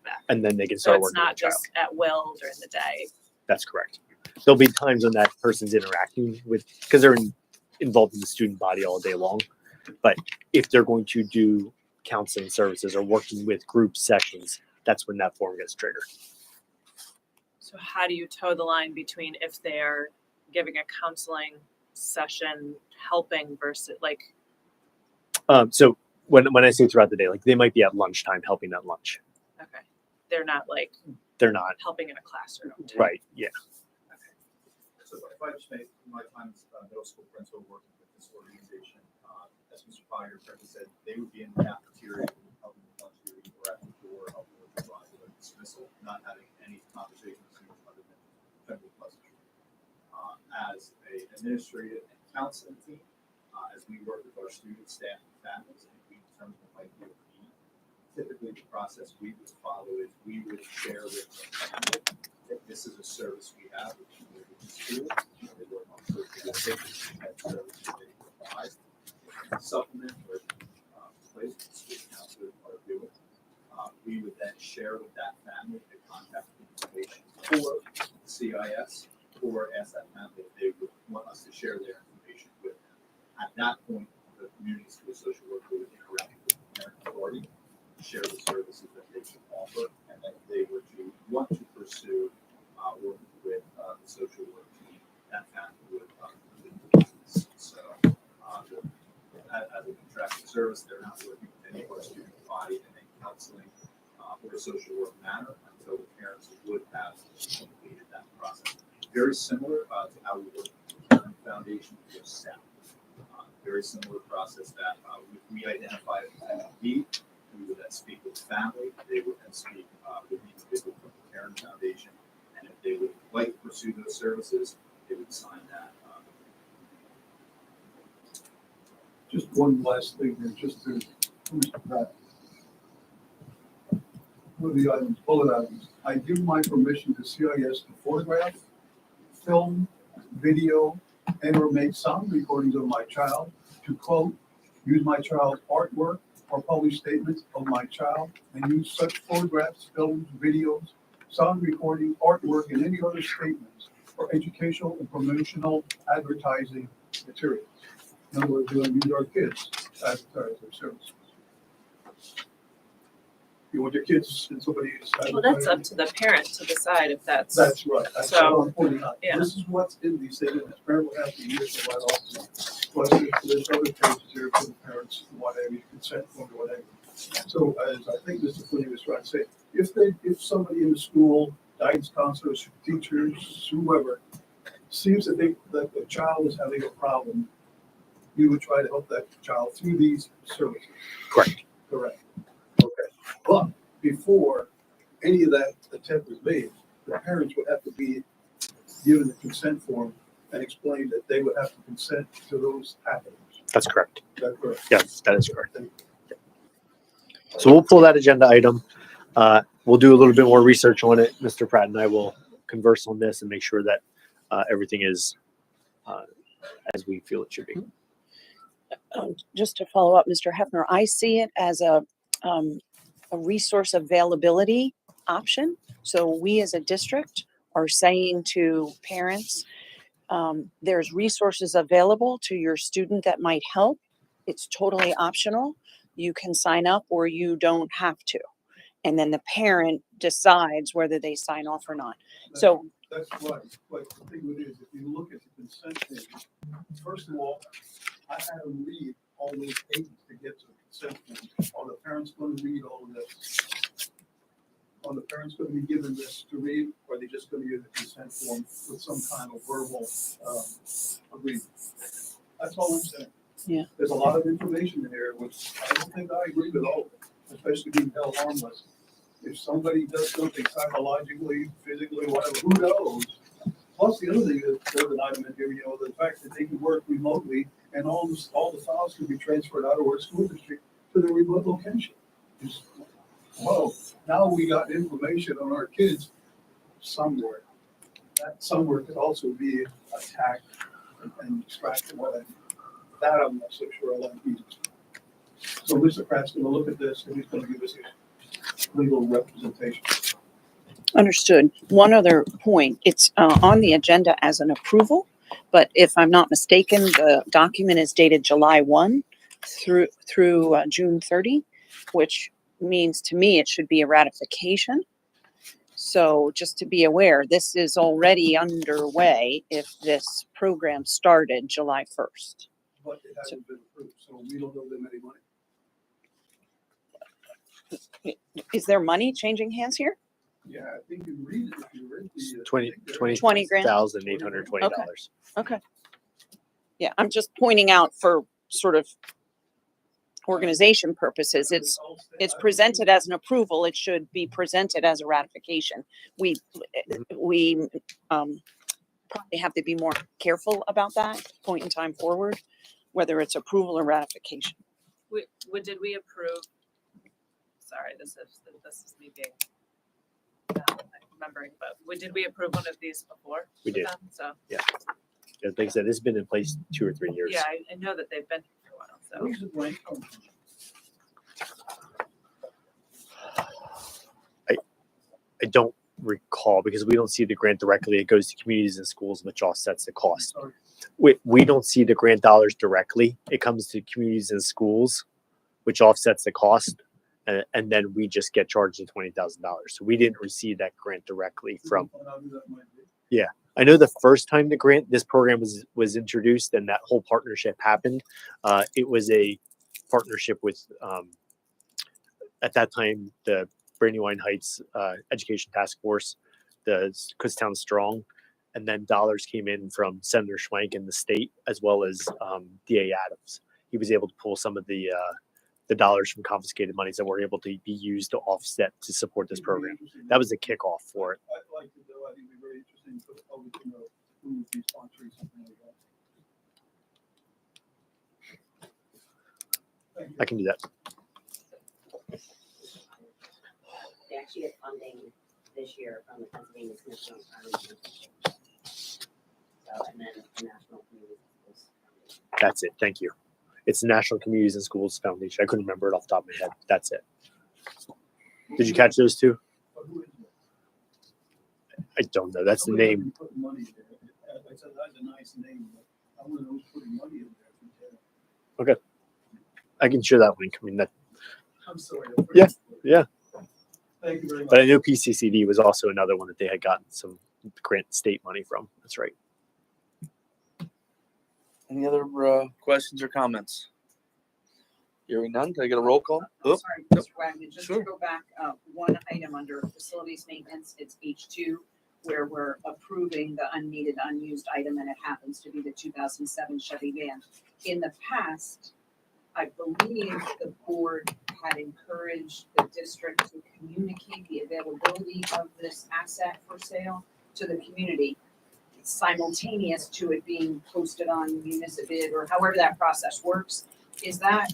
S8: back.
S1: And then they can
S8: So
S1: start
S8: it's
S1: working with
S8: not
S1: the child.
S8: just at will during the day.
S1: That's correct. There'll be times when that person's interacting with, because they're involved in the student body all day long. But if they're going to do counseling services or working with group sessions, that's when that form gets triggered.
S8: So how do you toe the line between if they're giving a counseling session, helping versus like,
S1: So when I say throughout the day, like they might be at lunchtime helping at lunch.
S8: okay, they're not like
S1: They're not.
S8: helping in a classroom.
S1: Right. Yeah.
S10: So if I just make my time as a middle school principal working with this organization, as Mr. Potter correctly said, they would be in the cafeteria, helping with lunch duty, or at the door, helping with the dismissal, not having any conversations other than general pleasantry. As a administrative and counseling team, as we work with our students, staff, and families, and we determine what might be a need, typically the process we would follow is we would share with the family that this is a service we have, which is with the school. They work on social safety, that service that they provide. Supplement or place the school counselors are doing. We would then share with that family the contact information for CIS, or ask that family if they would want us to share their information with them. At that point, the community school social worker would interact with the parent authority, share the services that they can offer, and then if they were to want to pursue working with the social work team, that family would complete the business. So, as a contracted service, they're not working with any of our student body in a counseling or social work manner until the parents would have completed that process. Very similar to how we work with the Parent Foundation for staff. Very similar process that we identify a need. We would then speak with the family. They would then speak with the individual from the Parent Foundation. And if they would like to pursue those services, they would sign that.
S4: Just one last thing here, just to Mr. Pratt. One of the items, bullet items, I give my permission to CIS to photograph, film, video, and or make sound recordings of my child, to quote, use my child's artwork or publish statements of my child, and use such photographs, films, videos, sound recording, artwork, and any other statements for educational and promotional advertising materials. In other words, we're going to use our kids to advertise their services. You want your kids and somebody is
S8: Well, that's up to the parent to decide if that's.
S4: That's right. That's
S8: So,
S4: what I'm pointing out.
S8: yeah.
S4: This is what's in these things, and the parent will have to use the right off. Plus, there's other pages here for the parents, whatever, consent form or whatever. So, as I think Mr. Foote was trying to say, if somebody in the school, guidance counselors, teachers, whoever, seems that that the child is having a problem, you would try to help that child through these services.
S1: Correct.
S4: Correct. Okay. But before any of that attempt was made, the parents would have to be given the consent form and explain that they would have to consent to those happenings.
S1: That's correct.
S4: Is that correct?
S1: Yes, that is correct. So we'll pull that agenda item. We'll do a little bit more research on it. Mr. Pratt and I will converse on this and make sure that everything is as we feel it should be.
S6: Just to follow up, Mr. Hefner, I see it as a resource availability option. So we as a district are saying to parents, there's resources available to your student that might help. It's totally optional. You can sign up or you don't have to. And then the parent decides whether they sign off or not. So
S4: That's right. But the thing with it is, if you look at the consent page, first of all, I had to read all those pages to get to the consent page. Are the parents going to read all of this? Are the parents going to be given this to read, or are they just going to get a consent form with some kind of verbal agreement? That's all I'm saying.
S6: Yeah.
S4: There's a lot of information in there, which I don't think I agree with all of it, especially being held harmless. If somebody does something psychologically, physically, whatever, who knows? Plus, the other thing is, there's an item in here, the fact that they can work remotely and all the files can be transferred out of our school district to their remote location. Whoa, now we got information on our kids somewhere. That somewhere could also be attacked and extracted. That I'm not so sure I like either. So Mr. Pratt's gonna look at this and he's gonna give us a legal representation.
S6: understood. One other point, it's on the agenda as an approval, but if I'm not mistaken, the document is dated July 1 through June 30, which means to me it should be a ratification. So just to be aware, this is already underway if this program started July 1st.
S4: But it hasn't been approved, so we don't owe them any money.
S6: Is there money changing hands here?
S4: Yeah, I think you read it, if you read the.
S6: 20 grand?
S1: $20,820.
S6: Okay. Yeah, I'm just pointing out for sort of organization purposes, it's presented as an approval. It should be presented as a ratification. We probably have to be more careful about that point in time forward, whether it's approval or ratification.
S8: Did we approve? Sorry, this is me being remembering, but did we approve one of these before?
S1: We did.
S8: So
S1: Yeah, like I said, this has been in place 2 or 3 years.
S8: yeah, I know that they've been here for a while. So
S4: Where's the blank come from?
S1: I don't recall because we don't see the grant directly. It goes to communities and schools, which offsets the cost.
S4: Sorry.
S1: We don't see the grant dollars directly. It comes to communities and schools, which offsets the cost. And then we just get charged the $20,000. So we didn't receive that grant directly from. Yeah, I know the first time this program was introduced and that whole partnership happened. It was a partnership with, at that time, the Brandywine Heights Education Task Force, the Kutztown Strong, and then dollars came in from Senator Schwank in the state as well as DA Adams. He was able to pull some of the dollars from confiscated monies that were able to be used to offset to support this program. That was the kickoff for it.
S4: I'd like to know, I think it'd be very interesting for the public to know who would be sponsoring something like that. Thank you.
S1: I can do that.
S3: They actually get funding this year from the Pennsylvania Commission on Foundation. So, and then the National Community Schools Foundation.
S1: That's it. Thank you. It's the National Communities and Schools Foundation. I couldn't remember it off the top of my head. That's it. Did you catch those two?
S4: But who is it?
S1: I don't know. That's the
S4: Somebody
S1: name.
S4: might be putting money in there. I said, that's a nice name, but I want to know who's putting money in there.
S1: I can share that link. I mean, that.
S4: I'm sorry.
S1: Yeah.
S4: Thank you very much.
S1: But I know PCCD was also another one that they had gotten some grant state money from. That's right.
S2: Any other questions or comments? Hearing none, can I get a roll call?
S11: I'm sorry, Mr. Wagner, just
S2: Sure.
S11: to go back, one item under facilities maintenance, it's H2, where we're approving the unneeded, unused item, and it happens to be the 2007 Chevy van. In the past, I believe the board had encouraged the district to communicate the availability of this asset for sale to the community simultaneous to it being posted on municipal bid or however that process works. Is that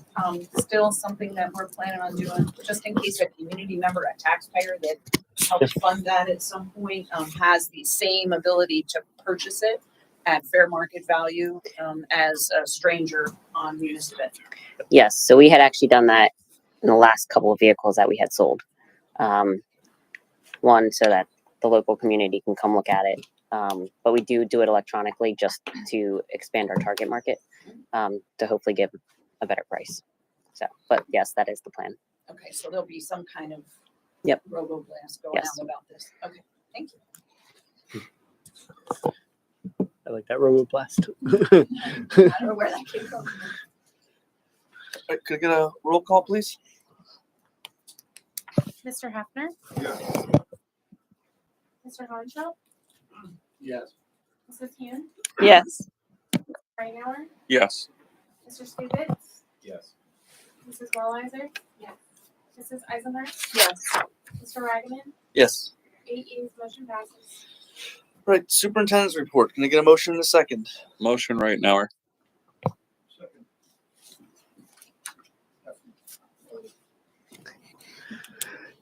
S11: still something that we're planning on doing, just in case a community member, a taxpayer that help fund that at some point, has the same ability to purchase it at fair market value, as a stranger on municipal.
S3: Yes, so we had actually done that in the last couple of vehicles that we had sold. One, so that the local community can come look at it. But we do it electronically just to expand our target market, to hopefully give a better price. So, but yes, that is the plan.
S11: Okay, so there'll be some kind of
S3: Yep.
S11: robo-blast going
S3: Yes.
S11: out about this. Okay, thank you.
S1: I like that roboblast.
S11: I don't know where that came from.
S2: All right, could I get a roll call, please?
S9: Mr. Hefner?
S4: Yeah.
S9: Mr. Honchel?
S4: Yes.
S9: Mrs. Hume?
S6: Yes.
S9: Reinauer?
S2: Yes.
S9: Mr. Stevens?
S10: Yes.
S9: Mrs. Wellizer? Yes. Mrs. Eisenhurst?
S6: Yes.
S9: Mr. Wagaman?
S2: Yes.
S9: 8 yeas, motion passes.
S2: All right, superintendent's report. Can I get a motion in a second?
S12: Motion right now.
S4: Second.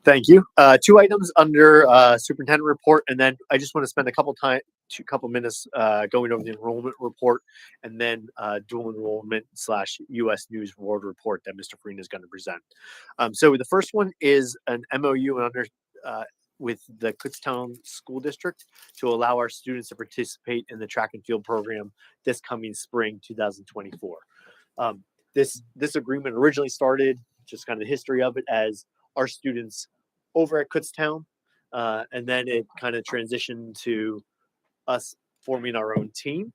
S1: Thank you. Two items under superintendent report, and then I just want to spend a couple minutes going over the enrollment report, and then dual enrollment / U.S. News World Report that Mr. Farina is going to present. So the first one is an MOU with the Kutztown School District to allow our students to participate in the track and field program this coming spring 2024. This agreement originally started, just kind of the history of it, as our students over at Kutztown, and then it kind of transitioned to us forming our own team,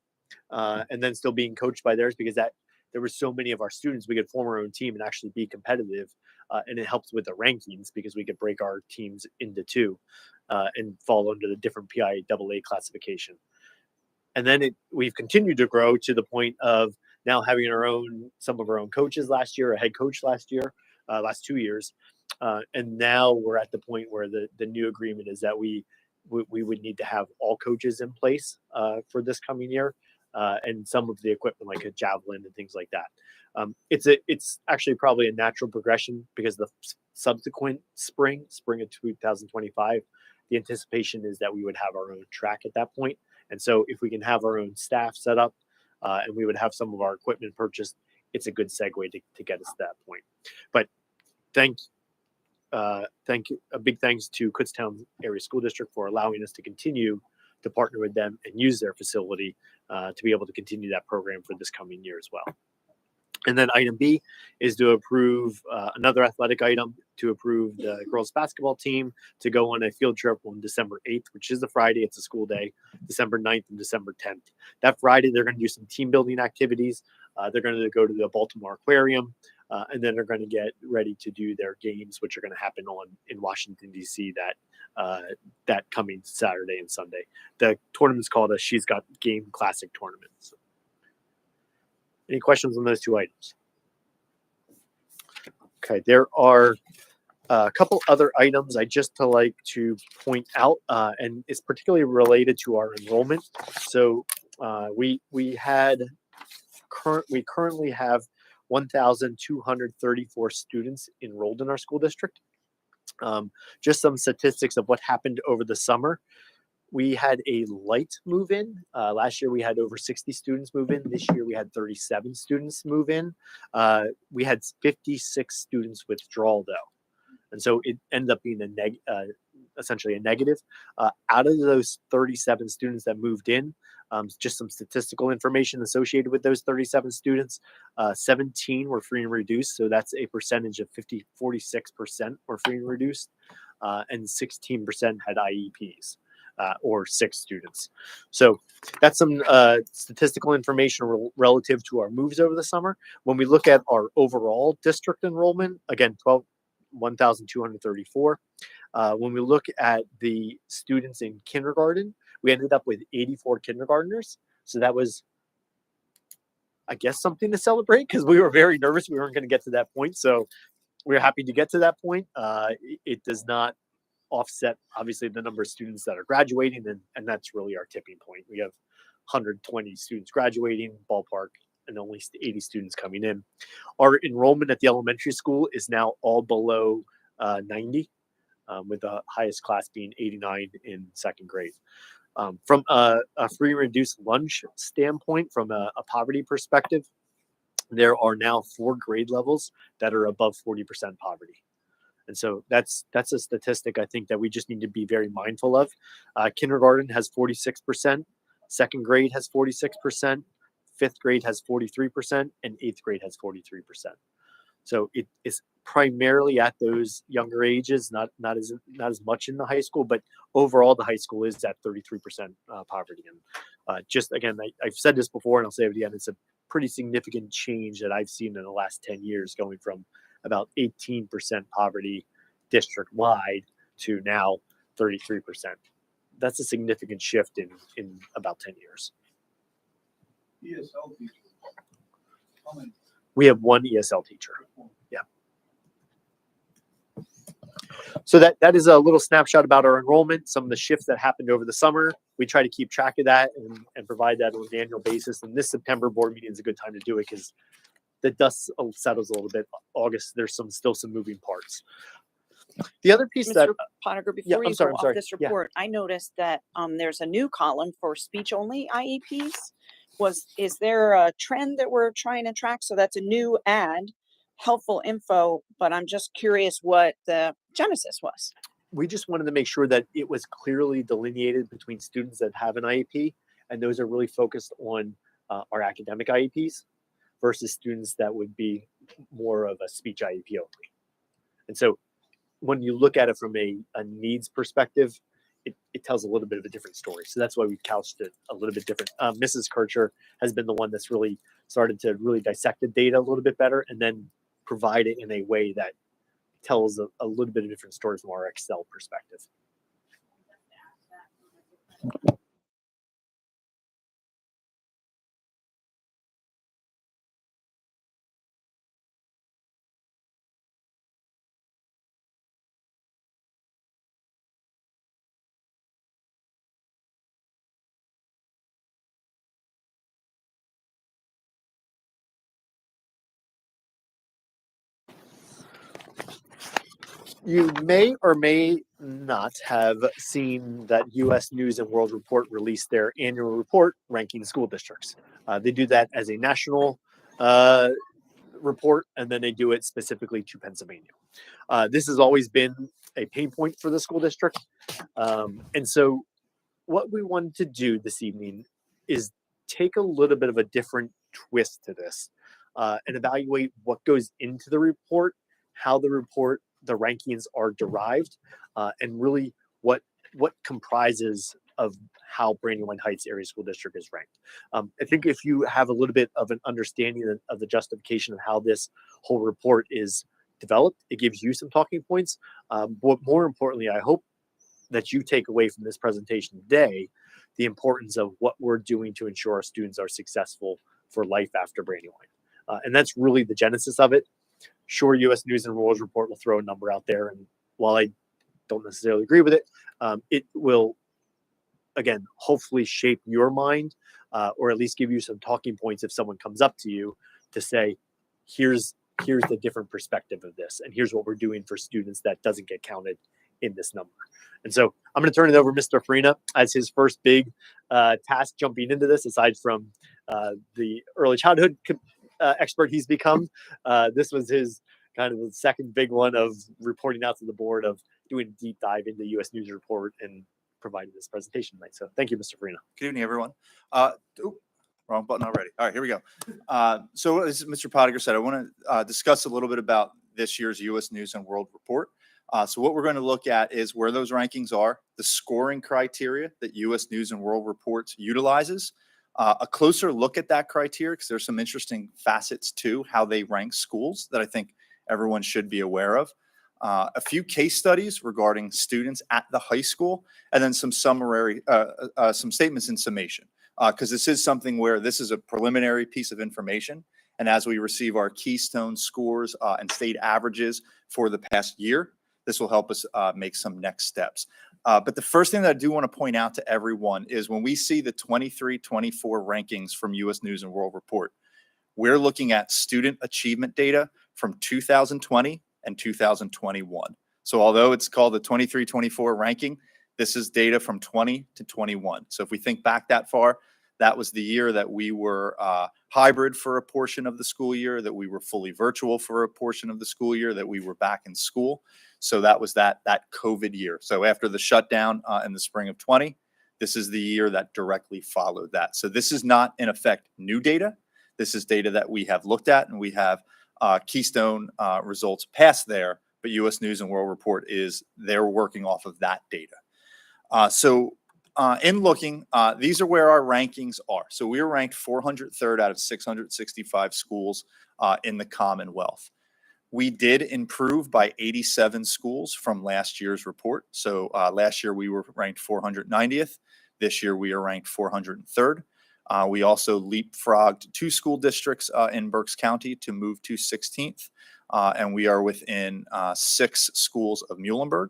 S1: and then still being coached by theirs, because that there were so many of our students, we could form our own team and actually be competitive, and it helps with the rankings because we could break our teams into two and fall under the different PIAA classification. And then we've continued to grow to the point of now having some of our own coaches last year, a head coach last 2 years. And now we're at the point where the new agreement is that we would need to have all coaches in place for this coming year, and some of the equipment like a javelin and things like that. It's actually probably a natural progression because the subsequent spring of 2025, the anticipation is that we would have our own track at that point. And so if we can have our own staff set up, and we would have some of our equipment purchased, it's a good segue to get us to that point. But thank you. A big thanks to Kutztown Area School District for allowing us to continue to partner with them and use their facility to be able to continue that program for this coming year as well. And then item B is to approve another athletic item, to approve the girls basketball team to go on a field trip on December 8th, which is a Friday. It's a school day, December 9th and December 10th. That Friday, they're going to do some team building activities. They're going to go to the Baltimore Aquarium, and then they're going to get ready to do their games, which are going to happen in Washington, D.C. that coming Saturday and Sunday. The tournament's called a She's Got Game Classic Tournament. So, any questions on those two items? Okay, there are a couple other items I just like to point out, and it's particularly related to our enrollment. So we currently have 1,234 students enrolled in our school district. Just some statistics of what happened over the summer. We had a light move in. Last year we had over 60 students move in. This year we had 37 students move in. We had 56 students withdrawal though. And so it ended up being essentially a negative. Out of those 37 students that moved in, just some statistical information associated with those 37 students, 17 were free and reduced. So that's a percentage of 46% were free and reduced, and 16% had IEPs. Or 6 students. So that's some statistical information relative to our moves over the summer. When we look at our overall district enrollment, again, 1,234. When we look at the students in kindergarten, we ended up with 84 kindergartners. So that was, I guess, something to celebrate because we were very nervous we weren't going to get to that point. So we're happy to get to that point. It does not offset obviously the number of students that are graduating, and that's really our tipping point. We have 120 students graduating ballpark and only 80 students coming in. Our enrollment at the elementary school is now all below 90. with the highest class being 89 in second grade. From a free and reduced lunch standpoint, from a poverty perspective, there are now 4 grade levels that are above 40% poverty. And so that's a statistic I think that we just need to be very mindful of. Kindergarten has 46%, second grade has 46%, fifth grade has 43%, and eighth grade has 43%. So it is primarily at those younger ages, not as much in the high school, but overall the high school is at 33% poverty. And just again, I've said this before, and I'll say it again, it's a pretty significant change that I've seen in the last 10 years, going from about 18% poverty district wide to now 33%. That's a significant shift in about 10 years.
S4: ESL teachers. How many?
S1: We have 1 ESL teacher. Yeah. So that is a little snapshot about our enrollment, some of the shifts that happened over the summer. We try to keep track of that and provide that on an annual basis. And this September board meeting is a good time to do it because the dust settles a little bit. August, there's still some moving parts. The other piece that
S6: Mr. Pottinger,
S1: Yeah,
S6: before
S1: I'm
S6: you
S1: sorry,
S6: go
S1: I'm
S6: off
S1: sorry.
S6: this
S1: Yeah.
S6: report, I noticed that there's a new column for speech-only IEPs. Is there a trend that we're trying to track? So that's a new ad, helpful info, but I'm just curious what the genesis was.
S1: we just wanted to make sure that it was clearly delineated between students that have an IEP, and those are really focused on our academic IEPs versus students that would be more of a speech IEP only. And so when you look at it from a needs perspective, it tells a little bit of a different story. So that's why we couched it a little bit different. Mrs. Kircher has been the one that's really started to really dissect the data a little bit better and then provide it in a way that tells a little bit of different story from our Excel perspective. You may or may not have seen that U.S. News and World Report released their annual report ranking school districts. They do that as a national report, and then they do it specifically to Pennsylvania. This has always been a pain point for the school district. And so what we wanted to do this evening is take a little bit of a different twist to this and evaluate what goes into the report, how the rankings are derived, and really what comprises of how Brandywine Heights Area School District is ranked. I think if you have a little bit of an understanding of the justification of how this whole report is developed, it gives you some talking points. But more importantly, I hope that you take away from this presentation today the importance of what we're doing to ensure our students are successful for life after Brandywine. And that's really the genesis of it. Sure, U.S. News and World Report will throw a number out there, and while I don't necessarily agree with it, it will, again, hopefully shape your mind, or at least give you some talking points if someone comes up to you to say, here's the different perspective of this, and here's what we're doing for students that doesn't get counted in this number. And so I'm going to turn it over to Mr. Farina as his first big task jumping into this, aside from the early childhood expert he's become. This was his kind of the second big one of reporting out to the board, of doing a deep dive into U.S. News Report and providing this presentation tonight. So thank you, Mr. Farina.
S10: Good evening, everyone. Wrong button already. All right, here we go. So as Mr. Pottinger said, I want to discuss a little bit about this year's U.S. News and World Report. So what we're going to look at is where those rankings are, the scoring criteria that U.S. News and World Report utilizes, a closer look at that criteria, because there's some interesting facets to how they rank schools that I think everyone should be aware of. A few case studies regarding students at the high school, and then some summary, some statements in summation, because this is something where this is a preliminary piece of information. And as we receive our keystone scores and state averages for the past year, this will help us make some next steps. But the first thing that I do want to point out to everyone is when we see the 23-24 rankings from U.S. News and World Report, we're looking at student achievement data from 2020 and 2021. So although it's called the 23-24 ranking, this is data from 20 to 21. So if we think back that far, that was the year that we were hybrid for a portion of the school year, that we were fully virtual for a portion of the school year, that we were back in school. So that was that COVID year. So after the shutdown in the spring of 20, this is the year that directly followed that. So this is not, in effect, new data. This is data that we have looked at, and we have Keystone results past there, but U.S. News and World Report they're working off of that data. In looking, these are where our rankings are. So we were ranked 403rd out of 665 schools in the Commonwealth. We did improve by 87 schools from last year's report. So last year we were ranked 490th. This year we are ranked 403rd. We also leapfrogged 2 school districts in Berks County to move to 16th. And we are within 6 schools of Muhlenberg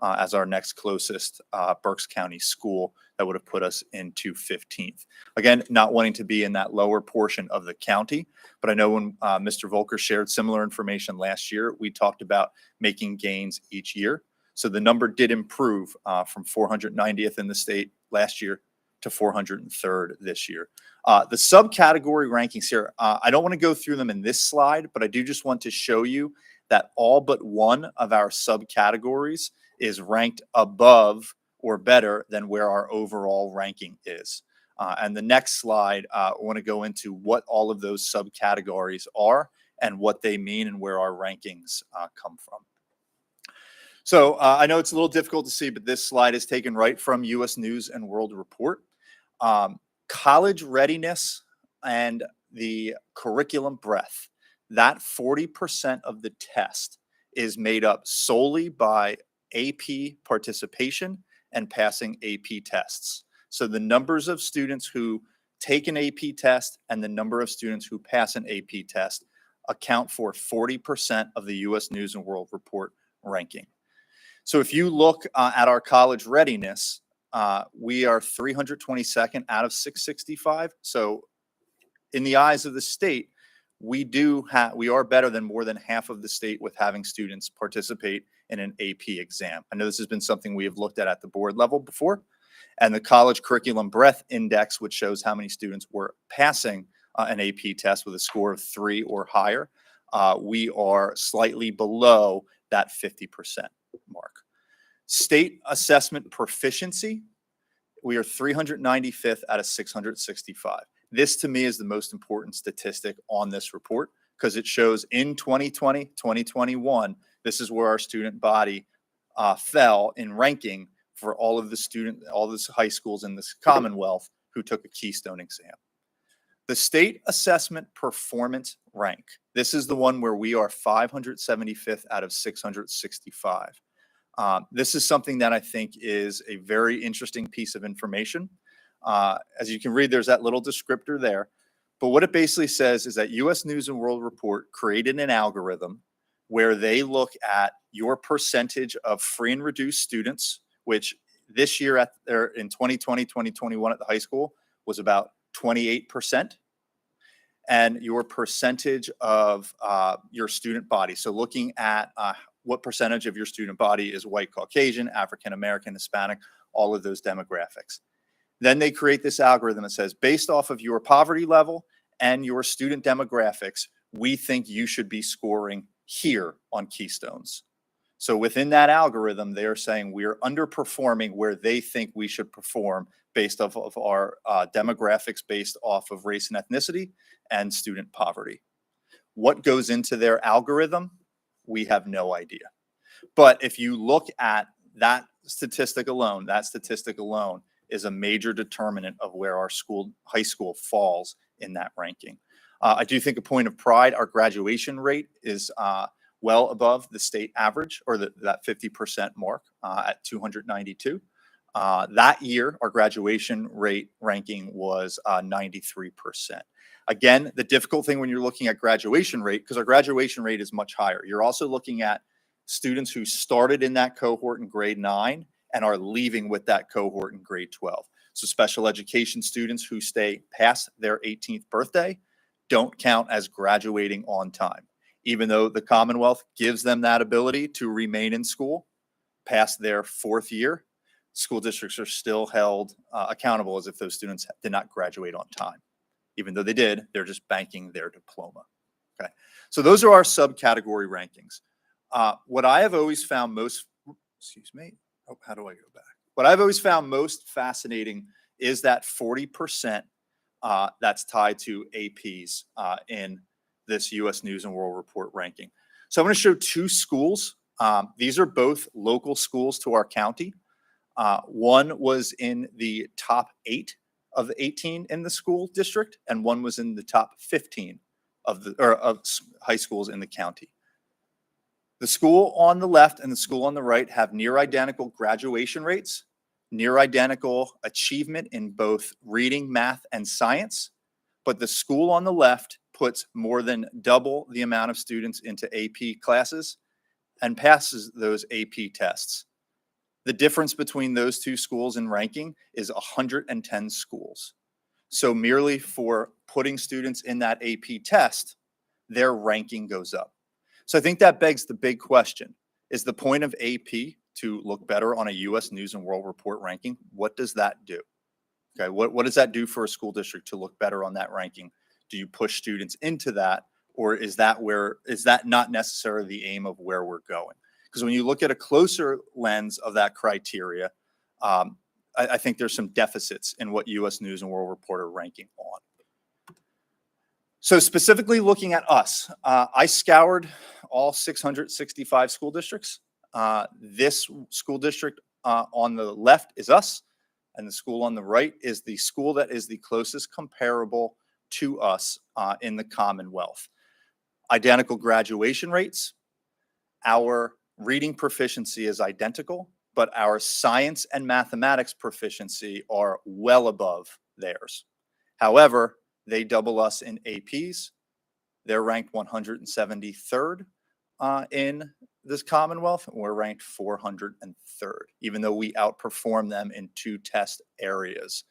S10: as our next closest Berks County school that would have put us into 15th. Again, not wanting to be in that lower portion of the county, but I know when Mr. Volker shared similar information last year, we talked about making gains each year. So the number did improve from 490th in the state last year to 403rd this year. The subcategory rankings here, I don't want to go through them in this slide, but I do just want to show you that all but one of our subcategories is ranked above or better than where our overall ranking is. And the next slide, I want to go into what all of those subcategories are and what they mean and where our rankings come from. So I know it's a little difficult to see, but this slide is taken right from U.S. News and World Report. College readiness and the curriculum breadth, that 40% of the test is made up solely by AP participation and passing AP tests. So the numbers of students who take an AP test and the number of students who pass an AP test account for 40% of the U.S. News and World Report ranking. So if you look at our college readiness, we are 322nd out of 665. So in the eyes of the state, we are better than more than half of the state with having students participate in an AP exam. I know this has been something we have looked at the board level before, and the College Curriculum Breadth Index, which shows how many students were passing an AP test with a score of 3 or higher, we are slightly below that 50% mark. State assessment proficiency, we are 395th out of 665. This to me is the most important statistic on this report because it shows in 2020, 2021, this is where our student body fell in ranking for all of the high schools in this Commonwealth who took a Keystone exam. The state assessment performance rank, this is the one where we are 575th out of 665. This is something that I think is a very interesting piece of information. As you can read, there's that little descriptor there. But what it basically says is that U.S. News and World Report created an algorithm where they look at your percentage of free and reduced students, which this year in 2020, 2021 at the high school was about 28%, and your percentage of your student body. So looking at what percentage of your student body is white, Caucasian, African American, Hispanic, all of those demographics. Then they create this algorithm that says, based off of your poverty level and your student demographics, we think you should be scoring here on Keystones. So within that algorithm, they are saying we are underperforming where they think we should perform based off of our demographics, based off of race and ethnicity and student poverty. What goes into their algorithm? We have no idea. But if you look at that statistic alone is a major determinant of where our high school falls in that ranking. I do think a point of pride, our graduation rate is well above the state average, or that 50% mark at 292. That year, our graduation rate ranking was 93%. Again, the difficult thing when you're looking at graduation rate, because our graduation rate is much higher, you're also looking at students who started in that cohort in grade 9 and are leaving with that cohort in grade 12. So special education students who stay past their 18th birthday don't count as graduating on time. even though the Commonwealth gives them that ability to remain in school past their 4th year, school districts are still held accountable as if those students did not graduate on time. Even though they did, they're just banking their diploma. Okay, so those are our subcategory rankings. What I have always found most, excuse me, oh, how do I go back? What I've always found most fascinating is that 40% that's tied to APs in this U.S. News and World Report ranking. So I'm going to show 2 schools. These are both local schools to our county. One was in the top 8 of the 18 in the school district, and one was in the top 15 of high schools in the county. The school on the left and the school on the right have near identical graduation rates, near identical achievement in both reading, math, and science, but the school on the left puts more than double the amount of students into AP classes and passes those AP tests. The difference between those 2 schools in ranking is 110 schools. So merely for putting students in that AP test, their ranking goes up. So I think that begs the big question. Is the point of AP to look better on a U.S. News and World Report ranking? What does that do? Okay, what does that do for a school district to look better on that ranking? Do you push students into that, or is that not necessarily the aim of where we're going? Because when you look at a closer lens of that criteria, I think there's some deficits in what U.S. News and World Report are ranking on. So specifically looking at us, I scoured all 665 school districts. This school district on the left is us, and the school on the right is the school that is the closest comparable to us in the Commonwealth. Identical graduation rates. Our reading proficiency is identical, but our science and mathematics proficiency are well above theirs. However, they double us in APs. They're ranked 173rd in this Commonwealth, and we're ranked 403rd, even though we outperform them in 2 test areas.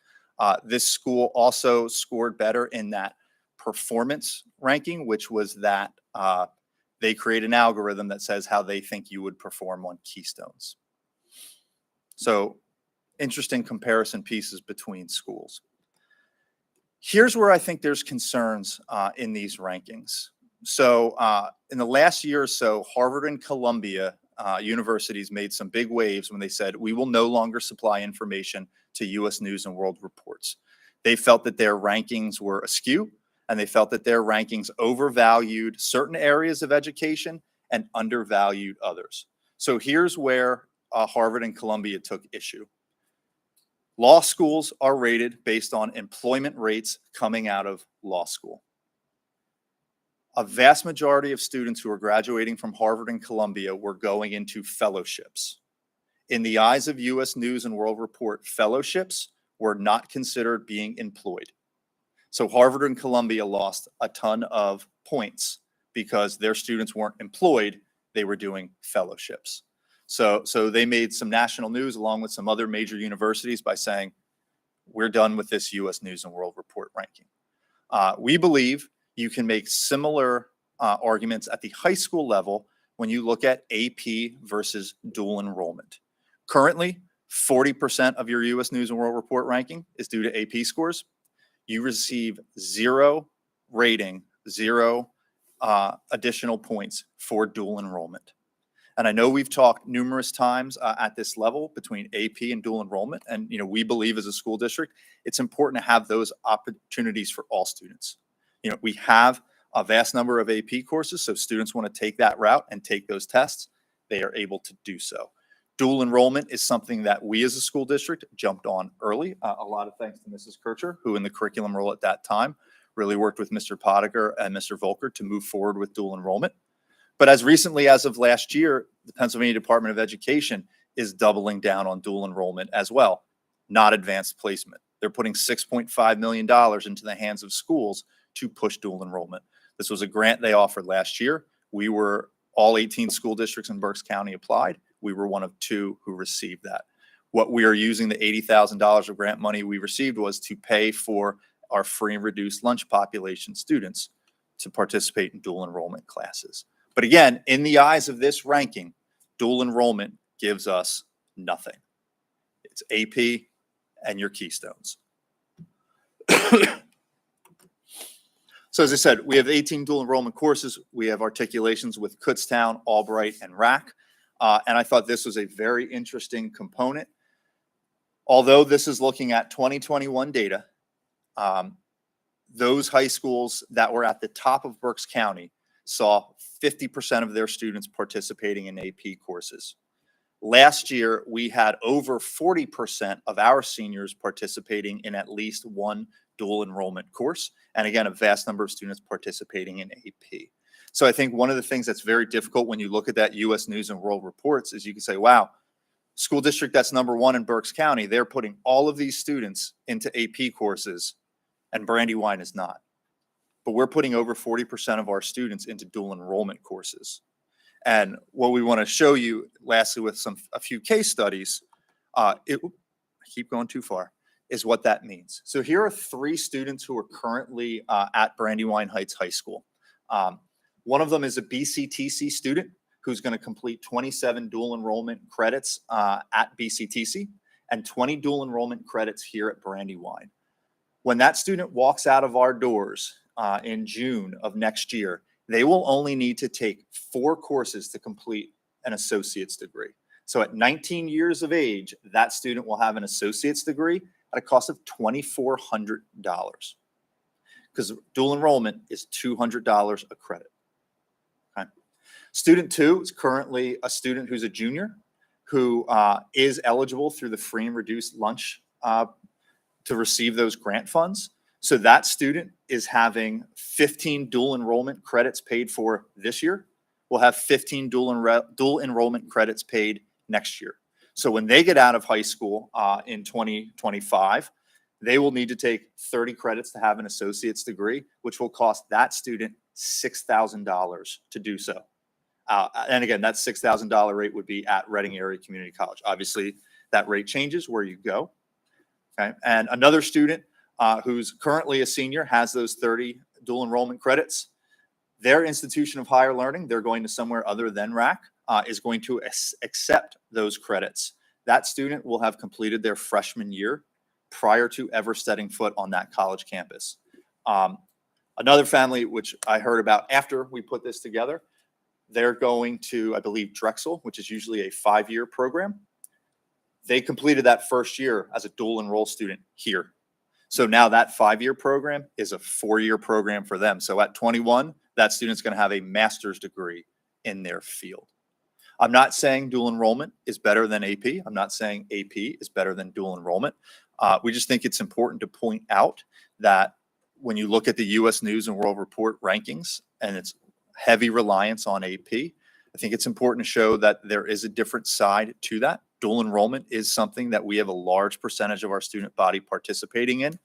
S10: This school also scored better in that performance ranking, which was that they create an algorithm that says how they think you would perform on keystones. So interesting comparison pieces between schools. Here's where I think there's concerns in these rankings. So in the last year or so, Harvard and Columbia universities made some big waves when they said, we will no longer supply information to U.S. News and World Reports. They felt that their rankings were askew, and they felt that their rankings overvalued certain areas of education and undervalued others. So here's where Harvard and Columbia took issue. Law schools are rated based on employment rates coming out of law school. A vast majority of students who are graduating from Harvard and Columbia were going into fellowships. In the eyes of U.S. News and World Report, fellowships were not considered being employed. So Harvard and Columbia lost a ton of points because their students weren't employed, they were doing fellowships. So they made some national news along with some other major universities by saying, we're done with this U.S. News and World Report ranking. We believe you can make similar arguments at the high school level when you look at AP versus dual enrollment. Currently, 40% of your U.S. News and World Report ranking is due to AP scores. You receive 0 rating, 0 additional points for dual enrollment. And I know we've talked numerous times at this level between AP and dual enrollment. And, we believe as a school district, it's important to have those opportunities for all students. We have a vast number of AP courses, so students want to take that route and take those tests. They are able to do so. Dual enrollment is something that we as a school district jumped on early. A lot of thanks to Mrs. Kircher, who in the curriculum role at that time really worked with Mr. Potiker and Mr. Volker to move forward with dual enrollment. But as recently as of last year, the Pennsylvania Department of Education is doubling down on dual enrollment as well, not advanced placement. They're putting $6.5 million into the hands of schools to push dual enrollment. This was a grant they offered last year. All 18 school districts in Berks County applied. We were one of 2 who received that. What we are using the $80,000 of grant money we received was to pay for our free and reduced lunch population students to participate in dual enrollment classes. But again, in the eyes of this ranking, dual enrollment gives us nothing. It's AP and your keystones. So as I said, we have 18 dual enrollment courses. We have articulations with Kutztown, Albright, and RAC. And I thought this was a very interesting component. Although this is looking at 2021 data, those high schools that were at the top of Berks County saw 50% of their students participating in AP courses. Last year, we had over 40% of our seniors participating in at least one dual enrollment course. And again, a vast number of students participating in AP. So I think one of the things that's very difficult when you look at that U.S. News and World Reports is you can say, wow, school district that's #1 in Berks County, they're putting all of these students into AP courses, and Brandywine is not. But we're putting over 40% of our students into dual enrollment courses. And what we want to show you, lastly, with a few case studies, I keep going too far, is what that means. So here are 3 students who are currently at Brandywine Heights High School. One of them is a BCTC student who's going to complete 27 dual enrollment credits at BCTC and 20 dual enrollment credits here at Brandywine. When that student walks out of our doors in June of next year, they will only need to take 4 courses to complete an associate's degree. So at 19 years of age, that student will have an associate's degree at a cost of $2,400 because dual enrollment is $200 a credit. Okay. Student 2 is currently a student who's a junior who is eligible through the free and reduced lunch to receive those grant funds. So that student is having 15 dual enrollment credits paid for this year. We'll have 15 dual enrollment credits paid next year. So when they get out of high school in 2025, they will need to take 30 credits to have an associate's degree, which will cost that student $6,000 to do so. And again, that $6,000 rate would be at Reading Area Community College. Obviously, that rate changes where you go. Okay, and another student who's currently a senior has those 30 dual enrollment credits. Their institution of higher learning, they're going to somewhere other than RAC, is going to accept those credits. That student will have completed their freshman year prior to ever setting foot on that college campus. Another family, which I heard about after we put this together, they're going to, I believe, Drexel, which is usually a 5-year program. They completed that first year as a dual enroll student here. So now that 5-year program is a 4-year program for them. So at 21, that student's going to have a master's degree in their field. I'm not saying dual enrollment is better than AP. I'm not saying AP is better than dual enrollment. We just think it's important to point out that when you look at the U.S. News and World Report rankings and its heavy reliance on AP, I think it's important to show that there is a different side to that. Dual enrollment is something that we have a large percentage of our student body participating in.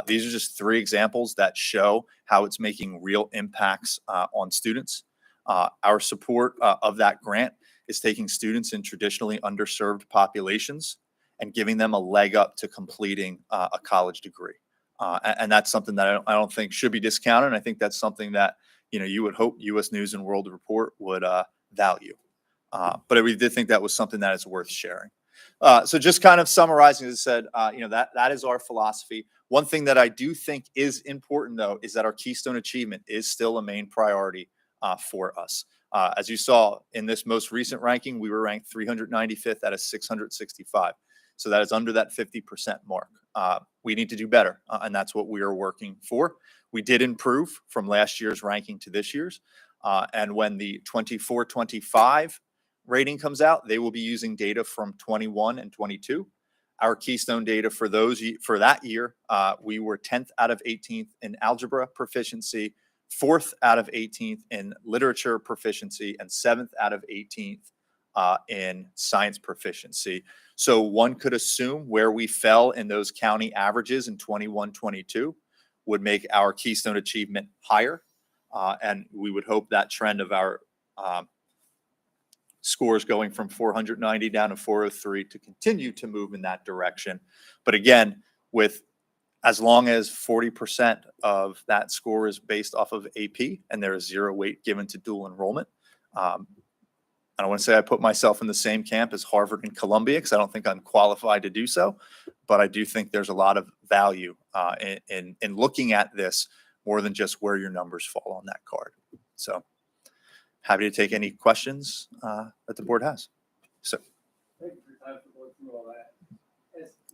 S10: These are just 3 examples that show how it's making real impacts on students. Our support of that grant is taking students in traditionally underserved populations and giving them a leg up to completing a college degree. And that's something that I don't think should be discounted. And I think that's something that you would hope U.S. News and World Report would value. But we did think that was something that is worth sharing. So just kind of summarizing, as I said, that is our philosophy. One thing that I do think is important, though, is that our Keystone Achievement is still a main priority for us. As you saw in this most recent ranking, we were ranked 395th out of 665. So that is under that 50% mark. We need to do better, and that's what we are working for. We did improve from last year's ranking to this year's. And when the 24-25 rating comes out, they will be using data from 21 and 22. Our Keystone data for that year, we were 10th out of 18th in algebra proficiency, 4th out of 18th in literature proficiency, and 7th out of 18th in science proficiency. So one could assume where we fell in those county averages in 21-22 would make our Keystone Achievement higher. And we would hope that trend of our scores going from 490 down to 403 to continue to move in that direction. But again, with as long as 40% of that score is based off of AP and there is zero weight given to dual enrollment. I don't want to say I put myself in the same camp as Harvard and Columbia because I don't think I'm qualified to do so, but I do think there's a lot of value in looking at this more than just where your numbers fall on that card. So happy to take any questions that the board has. So.
S12: Thank you for your time for going through all that.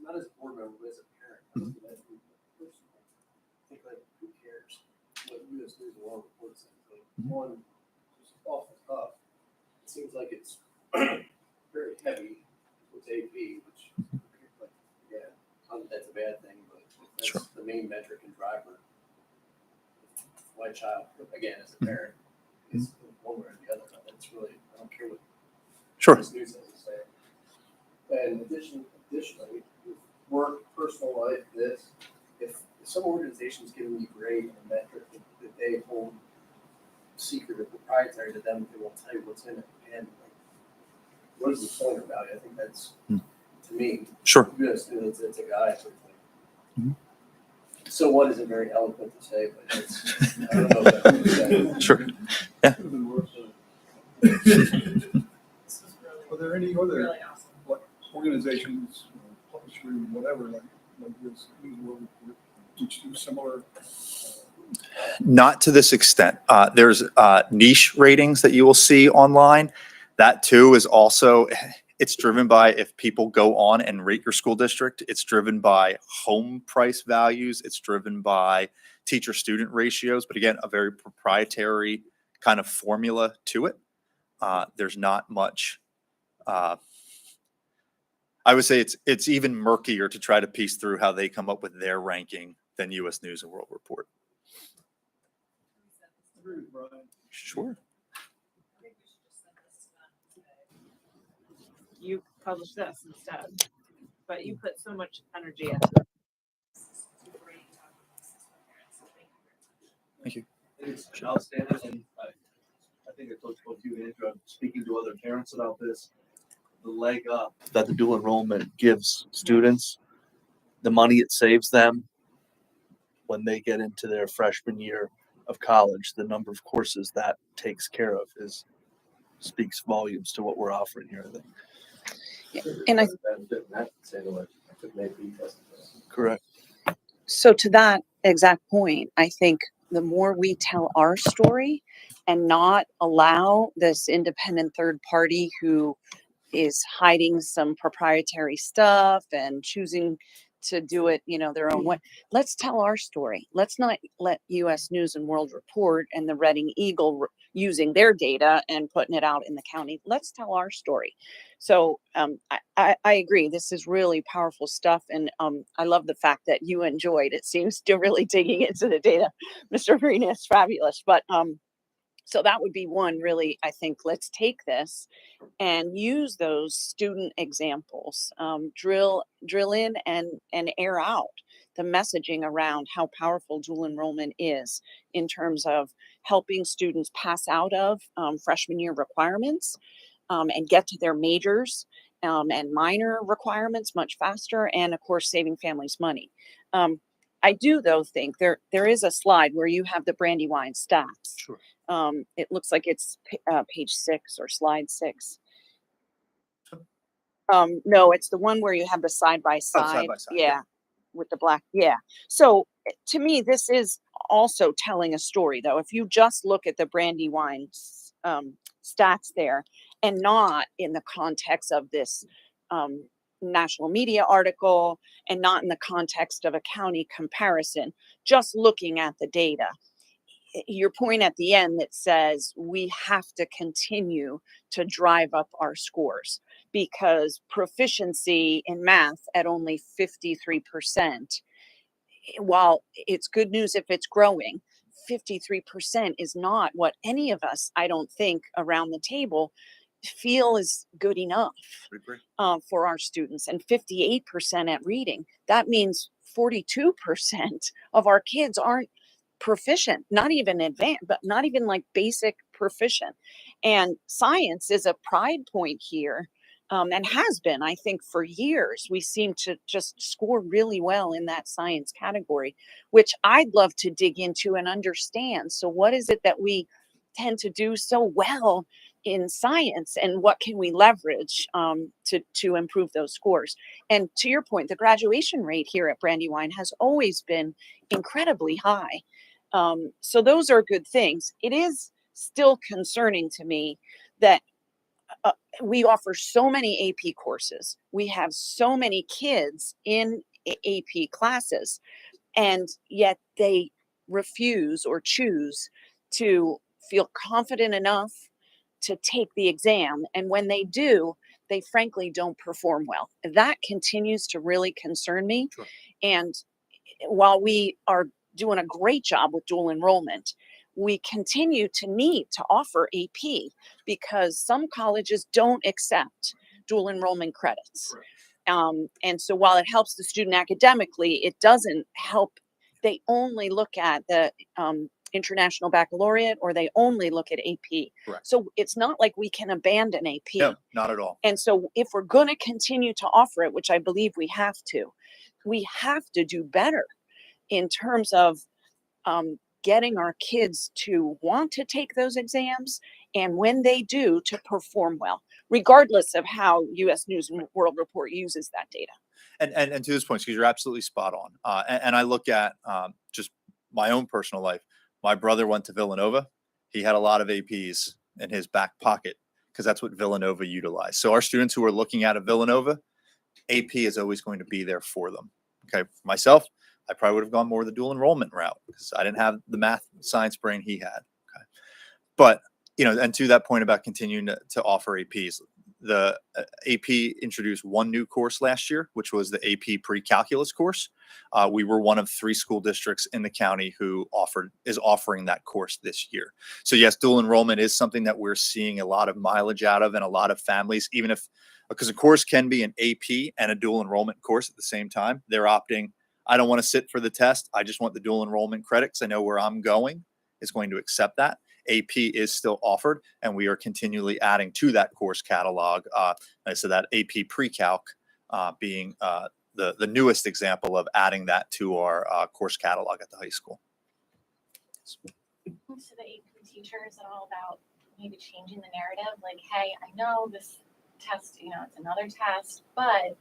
S12: Not as a board member, but as a parent, I think like, who cares what U.S. News and World Report says? Like, one, just awful tough. It seems like it's very heavy with AP, which, like, yeah, that's a bad thing, but that's
S10: Sure.
S12: the main metric and driver. My child, again, as a parent, is one way or the other. That's really, I don't care what
S10: Sure.
S12: U.S. News has to say. And additionally, with work, personal life, this, if some organization's giving you grade and a metric that they hold secret or proprietary to them, they won't tell you what's in it. And like, what is the point of value? I think that's, to me,
S10: Sure.
S12: U.S. News, it's a guide. So what isn't very eloquent to say, but it's, I don't know if that.
S10: Sure. Yeah.
S4: Are there any other like organizations, publishers, whatever, like this News World Report, which do similar?
S10: Not to this extent. There's niche ratings that you will see online. That too is also, it's driven by if people go on and rate your school district. It's driven by home price values. It's driven by teacher-student ratios. But again, a very proprietary kind of formula to it. There's not much. I would say it's even murkier to try to piece through how they come up with their ranking than U.S. News and World Report. Sure.
S8: You publish this instead, but you put so much energy into it.
S10: Thank you.
S2: It's outstanding, and I think I told both you and Andrew, I'm speaking to other parents about this. The leg up that the dual enrollment gives students, the money it saves them when they get into their freshman year of college, the number of courses that takes care of speaks volumes to what we're offering here, I think.
S6: And I,
S2: Correct.
S6: so to that exact point, I think the more we tell our story and not allow this independent third party who is hiding some proprietary stuff and choosing to do it, their own way. Let's tell our story. Let's not let U.S. News and World Report and the Reading Eagle using their data and putting it out in the county. Let's tell our story. So I agree. This is really powerful stuff. And I love the fact that you enjoyed, it seems, to really digging into the data. Mr. Marina is fabulous. But so that would be one, really, I think, let's take this and use those student examples, drill in and air out the messaging around how powerful dual enrollment is in terms of helping students pass out of freshman year requirements and get to their majors and minor requirements much faster, and of course saving families money. I do, though, think there is a slide where you have the Brandywine stats.
S10: Sure.
S6: It looks like it's page 6 or slide 6. No, it's the one where you have the side by side. Yeah, with the black. Yeah. So to me, this is also telling a story, though. If you just look at the Brandywine stats there and not in the context of this national media article and not in the context of a county comparison, just looking at the data, your point at the end that says we have to continue to drive up our scores because proficiency in math at only 53%, while it's good news if it's growing, 53% is not what any of us, I don't think, around the table feel is good enough for our students. And 58% at reading, that means 42% of our kids aren't proficient, not even advanced, but not even like basic proficient. And science is a pride point here and has been, I think, for years. We seem to just score really well in that science category, which I'd love to dig into and understand. So, what is it that we tend to do so well in science, and what can we leverage to improve those scores? And to your point, the graduation rate here at Brandywine has always been incredibly high. So those are good things. It is still concerning to me that we offer so many AP courses. We have so many kids in AP classes, and yet they refuse or choose to feel confident enough to take the exam. And when they do, they frankly don't perform well. That continues to really concern me.
S10: Sure.
S6: And while we are doing a great job with dual enrollment, we continue to need to offer AP because some colleges don't accept dual enrollment credits. And so while it helps the student academically, it doesn't help. They only look at the International Baccalaureate, or they only look at AP.
S10: Correct.
S6: So it's not like we can abandon AP.
S10: No, not at all.
S6: And so if we're going to continue to offer it, which I believe we have to do better in terms of getting our kids to want to take those exams, and when they do, to perform well, regardless of how US News and World Report uses that data.
S10: And to this point, because you're absolutely spot on. And I look at just my own personal life. My brother went to Villanova. He had a lot of APs in his back pocket because that's what Villanova utilized. So our students who are looking at a Villanova, AP is always going to be there for them. Okay, for myself, I probably would have gone more the dual enrollment route because I didn't have the math science brain he had. Okay, but and to that point about continuing to offer APs, the AP introduced one new course last year, which was the AP pre-calculus course. We were one of 3 school districts in the county who is offering that course this year. So yes, dual enrollment is something that we're seeing a lot of mileage out of, and a lot of families, even if, because a course can be an AP and a dual enrollment course at the same time, they're opting, I don't want to sit for the test. I just want the dual enrollment credits. I know where I'm going is going to accept that. AP is still offered, and we are continually adding to that course catalog. So that AP pre-calc being the newest example of adding that to our course catalog at the high school.
S7: To the AP teachers and all about maybe changing the narrative, like, hey, I know this test, it's another test, but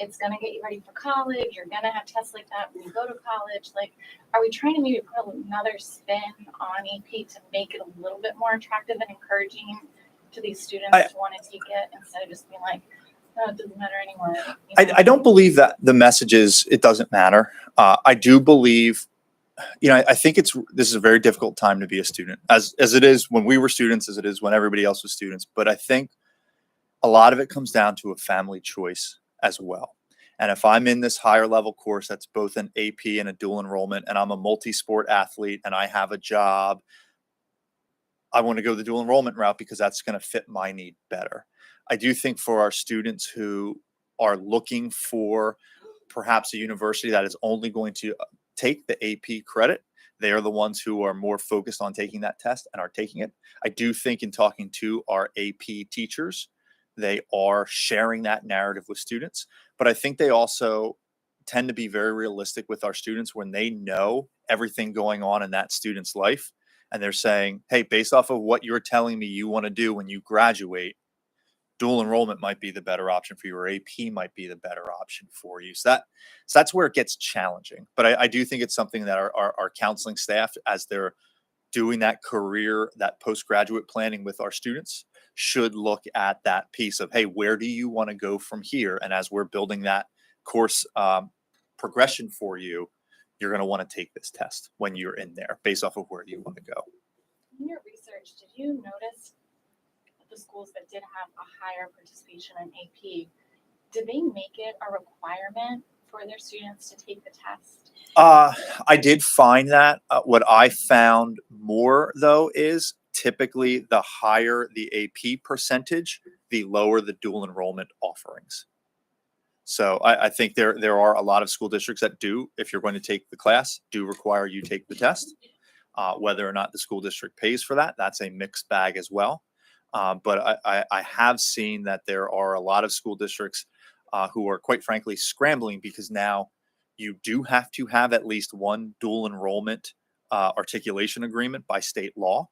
S7: it's going to get you ready for college. You're going to have tests like that when you go to college. Like, are we trying to maybe put another spin on AP to make it a little bit more attractive and encouraging to these students to want to take it, instead of just being like, no, it doesn't matter anymore?
S10: I don't believe that the message is it doesn't matter. I do believe, I think this is a very difficult time to be a student, as it is when we were students, as it is when everybody else was students. But I think a lot of it comes down to a family choice as well. And if I'm in this higher level course that's both an AP and a dual enrollment, and I'm a multi-sport athlete and I have a job, I want to go the dual enrollment route because that's going to fit my need better. I do think for our students who are looking for perhaps a university that is only going to take the AP credit, they are the ones who are more focused on taking that test and are taking it. I do think in talking to our AP teachers, they are sharing that narrative with students, but I think they also tend to be very realistic with our students when they know everything going on in that student's life. And they're saying, hey, based off of what you're telling me you want to do when you graduate, dual enrollment might be the better option for you, or AP might be the better option for you. So that's where it gets challenging. But I do think it's something that our counseling staff, as they're doing that career, that postgraduate planning with our students, should look at that piece of, hey, where do you want to go from here? And as we're building that course progression for you, you're going to want to take this test when you're in there based off of where you want to go.
S7: In your research, did you notice the schools that did have a higher participation in AP, did they make it a requirement for their students to take the test?
S10: I did find that. What I found more, though, is typically the higher the AP percentage, the lower the dual enrollment offerings. So I think there are a lot of school districts that do, if you're going to take the class, do require you take the test. Whether or not the school district pays for that, that's a mixed bag as well. But I have seen that there are a lot of school districts who are quite frankly scrambling because now you do have to have at least one dual enrollment articulation agreement by state law.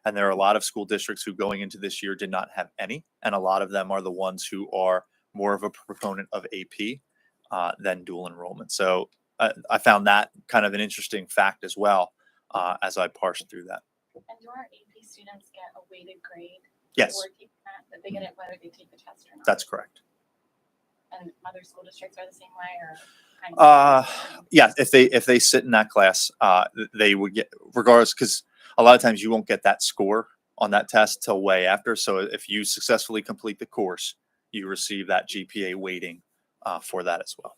S10: And there are a lot of school districts who going into this year did not have any. And a lot of them are the ones who are more of a proponent of AP than dual enrollment. So I found that kind of an interesting fact as well as I parsed through that.
S7: And do our AP students get a weighted grade?
S10: Yes.
S7: Before taking that they get it whether they take the test or not?
S10: That's correct.
S7: And other school districts are the same way, or?
S10: Yeah, if they sit in that class, they would get, regardless, because a lot of times you won't get that score on that test till way after. So if you successfully complete the course, you receive that GPA weighting for that as well.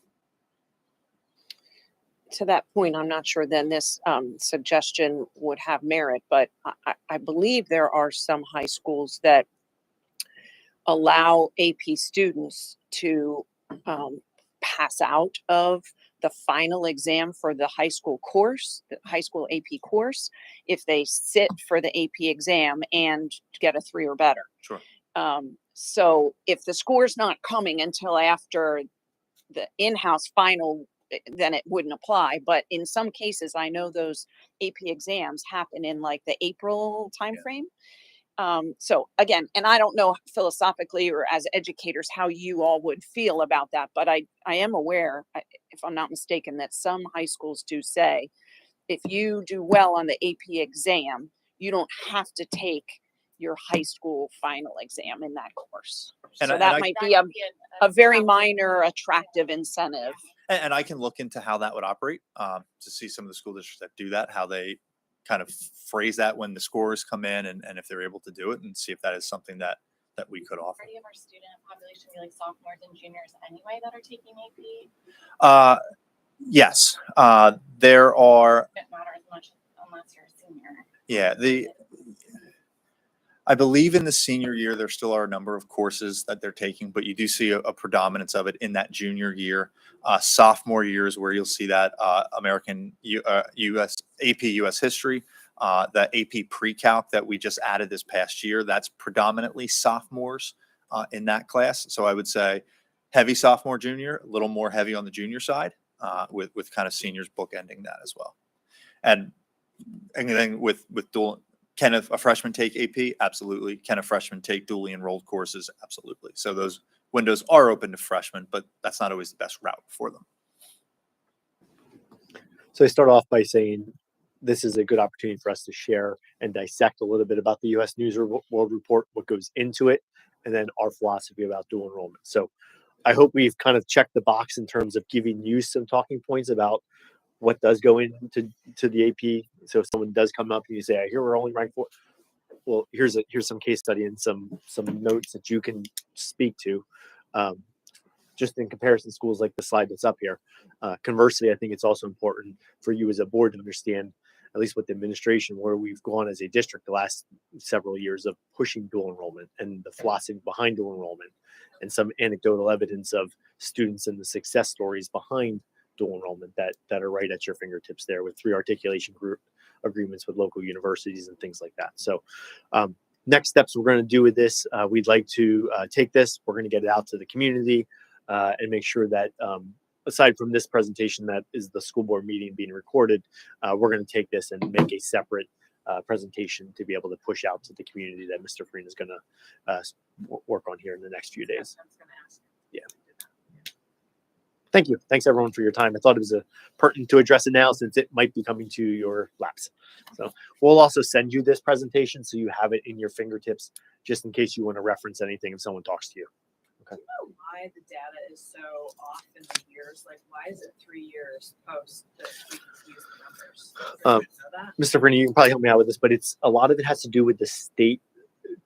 S6: To that point, I'm not sure then this suggestion would have merit, but I believe there are some high schools that allow AP students to pass out of the final exam for the high school course, the high school AP course, if they sit for the AP exam and get a 3 or better.
S10: Sure.
S6: So if the score's not coming until after the in-house final, then it wouldn't apply. But in some cases, I know those AP exams happen in like the April timeframe. So again, and I don't know philosophically or as educators how you all would feel about that, but I am aware, if I'm not mistaken, that some high schools do say, if you do well on the AP exam, you don't have to take your high school final exam in that course.
S10: And
S6: so
S10: I-
S6: that
S10: and I-
S6: might be a very minor attractive incentive.
S10: And I can look into how that would operate to see some of the school districts that do that, how they kind of phrase that when the scores come in and if they're able to do it, and see if that is something that we could offer.
S7: Majority of our student population be like sophomores and juniors anyway that are taking AP?
S10: Yes, there are.
S7: It doesn't matter as much unless you're a senior.
S10: Yeah, I believe in the senior year, there still are a number of courses that they're taking, but you do see a predominance of it in that junior year. Sophomore years where you'll see that American US AP US history, the AP pre-calc that we just added this past year, that's predominantly sophomores in that class. So I would say heavy sophomore, junior, a little more heavy on the junior side, with kind of seniors bookending that as well. And anything with dual. Can a freshman take AP? Absolutely. Can a freshman take dually enrolled courses? Absolutely. So those windows are open to freshmen, but that's not always the best route for them.
S1: So I start off by saying this is a good opportunity for us to share and dissect a little bit about the U.S. News World Report, what goes into it, and then our philosophy about dual enrollment. So I hope we've kind of checked the box in terms of giving you some talking points about what does go into the AP. So if someone does come up and you say, I hear we're only ranked 4. Well, here's some case study and some notes that you can speak to. Just in comparison, schools like the slide that's up here. Conversely, I think it's also important for you as a board to understand, at least with the administration, where we've gone as a district the last several years of pushing dual enrollment and the philosophy behind dual enrollment, and some anecdotal evidence of students and the success stories behind dual enrollment that are right at your fingertips there, with 3 articulation group agreements with local universities and things like that. So next steps we're going to do with this, we'd like to take this, we're going to get it out to the community and make sure that aside from this presentation that is the school board meeting being recorded, we're going to take this and make a separate presentation to be able to push out to the community that Mr. Farina is going to work on here in the next few days. Yeah. Thank you. Thanks everyone for your time. I thought it was pertinent to address it now since it might be coming to your laps. So we'll also send you this presentation so you have it in your fingertips just in case you want to reference anything if someone talks to you. Okay.
S11: Do you know why the data is so off in the years? Like, why is it 3 years post that we confuse the numbers? Does anyone know that?
S1: Mr. Farina, you can probably help me out with this, but it's a lot of it has to do with the state.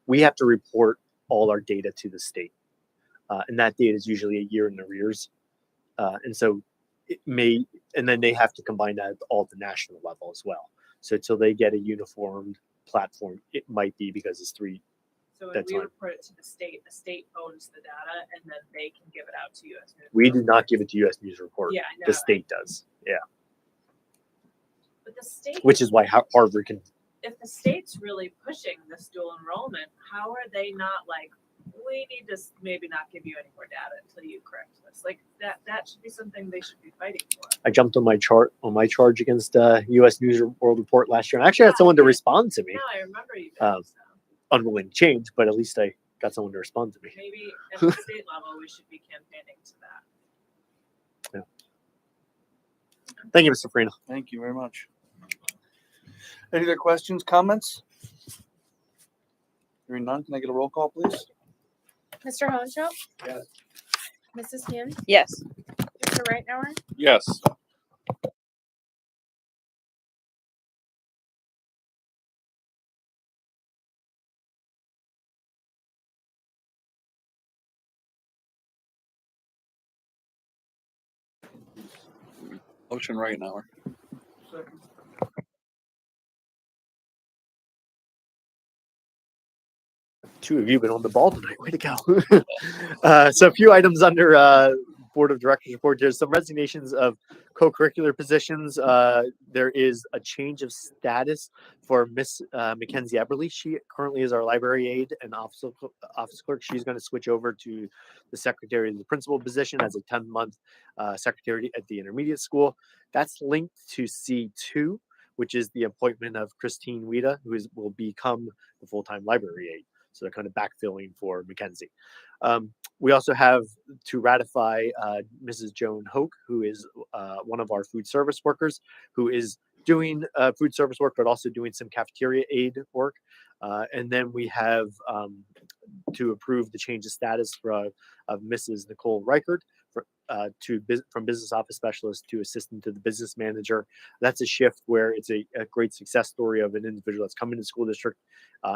S1: We have to report all our data to the state, and that data is usually a year in arrears. And so it may, and then they have to combine that all at the national level as well. So until they get a uniformed platform, it might be because it's 3.
S11: So when
S1: That's
S11: we
S1: fine.
S11: report it to the state owns the data and then they can give it out to US News.
S1: We do not give it to U.S. News Report.
S11: Yeah, I know.
S1: The state does. Yeah.
S11: But the state.
S1: Which is why Harvard can
S8: if the state's really pushing this dual enrollment, how are they not like, we need to maybe not give you any more data until you correct this? Like that should be something they should be fighting for.
S1: I jumped on my charge against U.S. News and World Report last year, and I actually had someone to respond to me.
S8: No, I remember you did.
S1: Um,
S8: So
S1: Unwilling to change, but at least I got someone to respond to me.
S8: maybe at the state level, we should be campaigning to that.
S1: Thank you, Mr. Farina.
S2: Thank you very much. Any other questions, comments? Hearing none, can I get a roll call, please?
S9: Mr. Hohenschel?
S12: Yes.
S9: Mrs. Hume?
S6: Yes.
S9: Mr. Reitnauer?
S2: Yes. Motion right now.
S1: Two of you been on the ball tonight. Way to go. So a few items under Board of Directors report. There's some resignations of co-curricular positions. There is a change of status for Miss Mackenzie Eberly. She currently is our library aide and office clerk. She's going to switch over to the secretary of the principal position as a 10-month secretary at the intermediate school. That's linked to C2, which is the appointment of Christine Wida, who will become the full-time library aide. So they're kind of backfilling for Mackenzie. We also have to ratify Mrs. Joan Hoke, who is one of our food service workers, who is doing food service work, but also doing some cafeteria aid work. And then we have to approve the change of status of Mrs. Nicole Reichert from business office specialist to assistant to the business manager. That's a shift where it's a great success story of an individual that's come into the school district,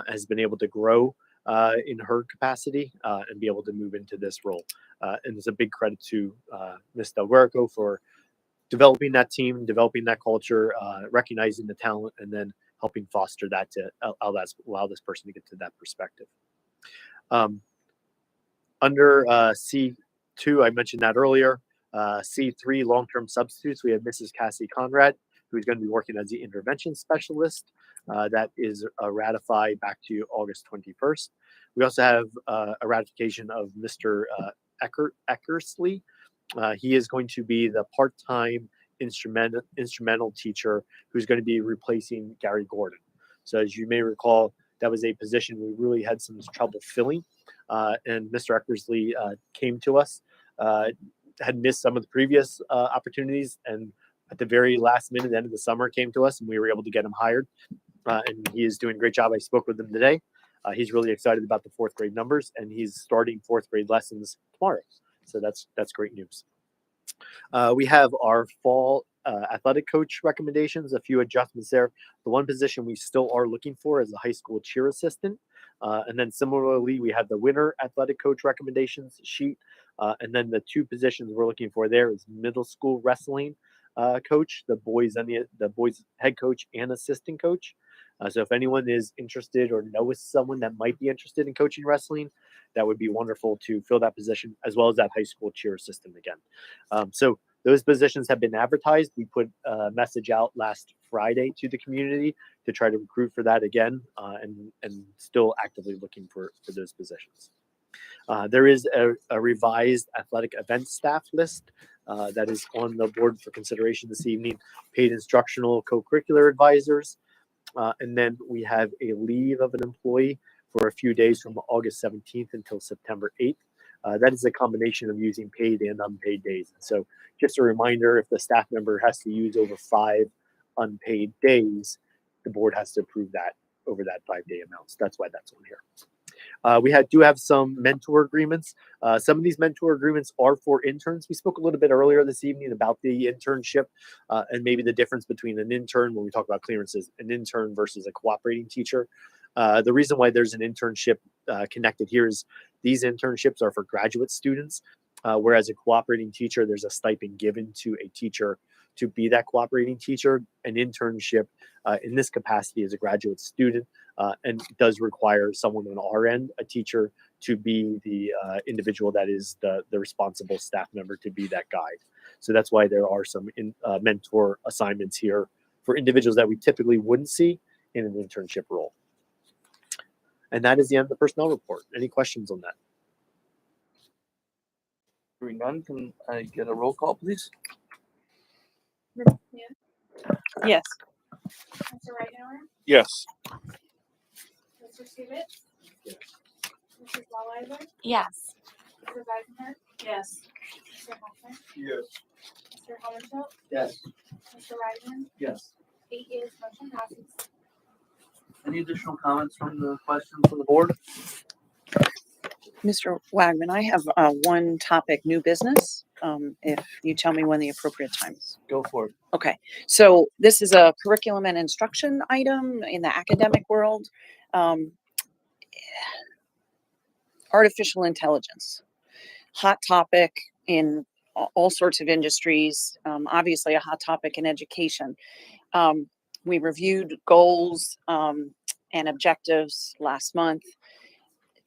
S1: has been able to grow in her capacity and be able to move into this role. And it's a big credit to Ms. Del Guerco for developing that team, developing that culture, recognizing the talent, and then helping foster that to allow this person to get to that perspective. Under C2, I mentioned that earlier. C3, long-term substitutes, we have Mrs. Cassie Conrad, who's going to be working as the intervention specialist. That is ratified back to August 21st. We also have a ratification of Mr. Eckersley. He is going to be the part-time instrumental teacher who's going to be replacing Gary Gordon. So as you may recall, that was a position we really had some trouble filling. And Mr. Eckersley came to us, had missed some of the previous opportunities, and at the very last minute, the end of the summer, came to us, and we were able to get him hired. And he is doing a great job. I spoke with him today. He's really excited about the fourth grade numbers, and he's starting fourth grade lessons tomorrow. So that's great news. We have our fall athletic coach recommendations, a few adjustments there. The one position we still are looking for is a high school cheer assistant. And then similarly, we have the winter athletic coach recommendations sheet. And then the two positions we're looking for there is middle school wrestling coach, the boys head coach and assistant coach. So if anyone is interested or knows someone that might be interested in coaching wrestling, that would be wonderful to fill that position, as well as that high school cheer assistant again. So those positions have been advertised. We put a message out last Friday to the community to try to recruit for that again, and still actively looking for those positions. There is a revised athletic event staff list that is on the board for consideration this evening. Paid instructional co-curricular advisors. And then we have a leave of an employee for a few days from August 17th until September 8th. That is a combination of using paid and unpaid days. And so just a reminder, if the staff member has to use over 5 unpaid days, the board has to approve that over that 5-day amount. So that's why that's on here. We do have some mentor agreements. Some of these mentor agreements are for interns. We spoke a little bit earlier this evening about the internship and maybe the difference between an intern, when we talk about clearances, an intern versus a cooperating teacher. The reason why there's an internship connected here is these internships are for graduate students, whereas a cooperating teacher, there's a stipend given to a teacher to be that cooperating teacher. An internship in this capacity as a graduate student and does require someone on our end, a teacher, to be the individual that is the responsible staff member to be that guide. So that's why there are some mentor assignments here for individuals that we typically wouldn't see in an internship role. And that is the end of the personnel report. Any questions on that?
S2: Hearing none, can I get a roll call, please?
S9: Mrs. Hand,
S6: Yes.
S9: Mr. Ridenhour,
S2: Yes.
S9: Mr. Stevens, Mrs. Lawler,
S7: Yes.
S9: Mrs. Eisenherz,
S8: Yes.
S9: Mr. Hoffman,
S4: Yes.
S9: Mr. Hohenschel,
S12: Yes.
S9: Mr. Reichman,
S2: Yes.
S9: 8 yeas, motion passes.
S2: Any additional comments from the questions from the board?
S6: Mr. Wagman, I have one topic, new business. If you tell me when the appropriate time is.
S2: Go for it.
S6: Okay, so this is a curriculum and instruction item in the academic world. Artificial intelligence, hot topic in all sorts of industries, obviously a hot topic in education. We reviewed goals and objectives last month.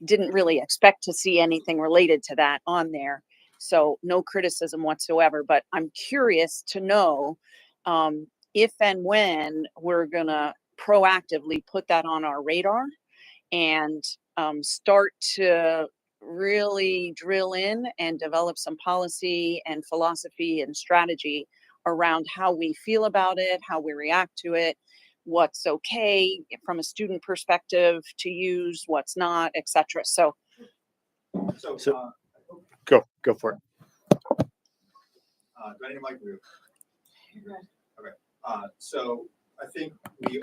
S6: Didn't really expect to see anything related to that on there. So no criticism whatsoever, but I'm curious to know if and when we're gonna proactively put that on our radar and start to really drill in and develop some policy and philosophy and strategy around how we feel about it, how we react to it, what's okay from a student perspective to use, what's not, etc. So
S1: So- Go for it.
S10: Do I need a mic? Okay. So I think we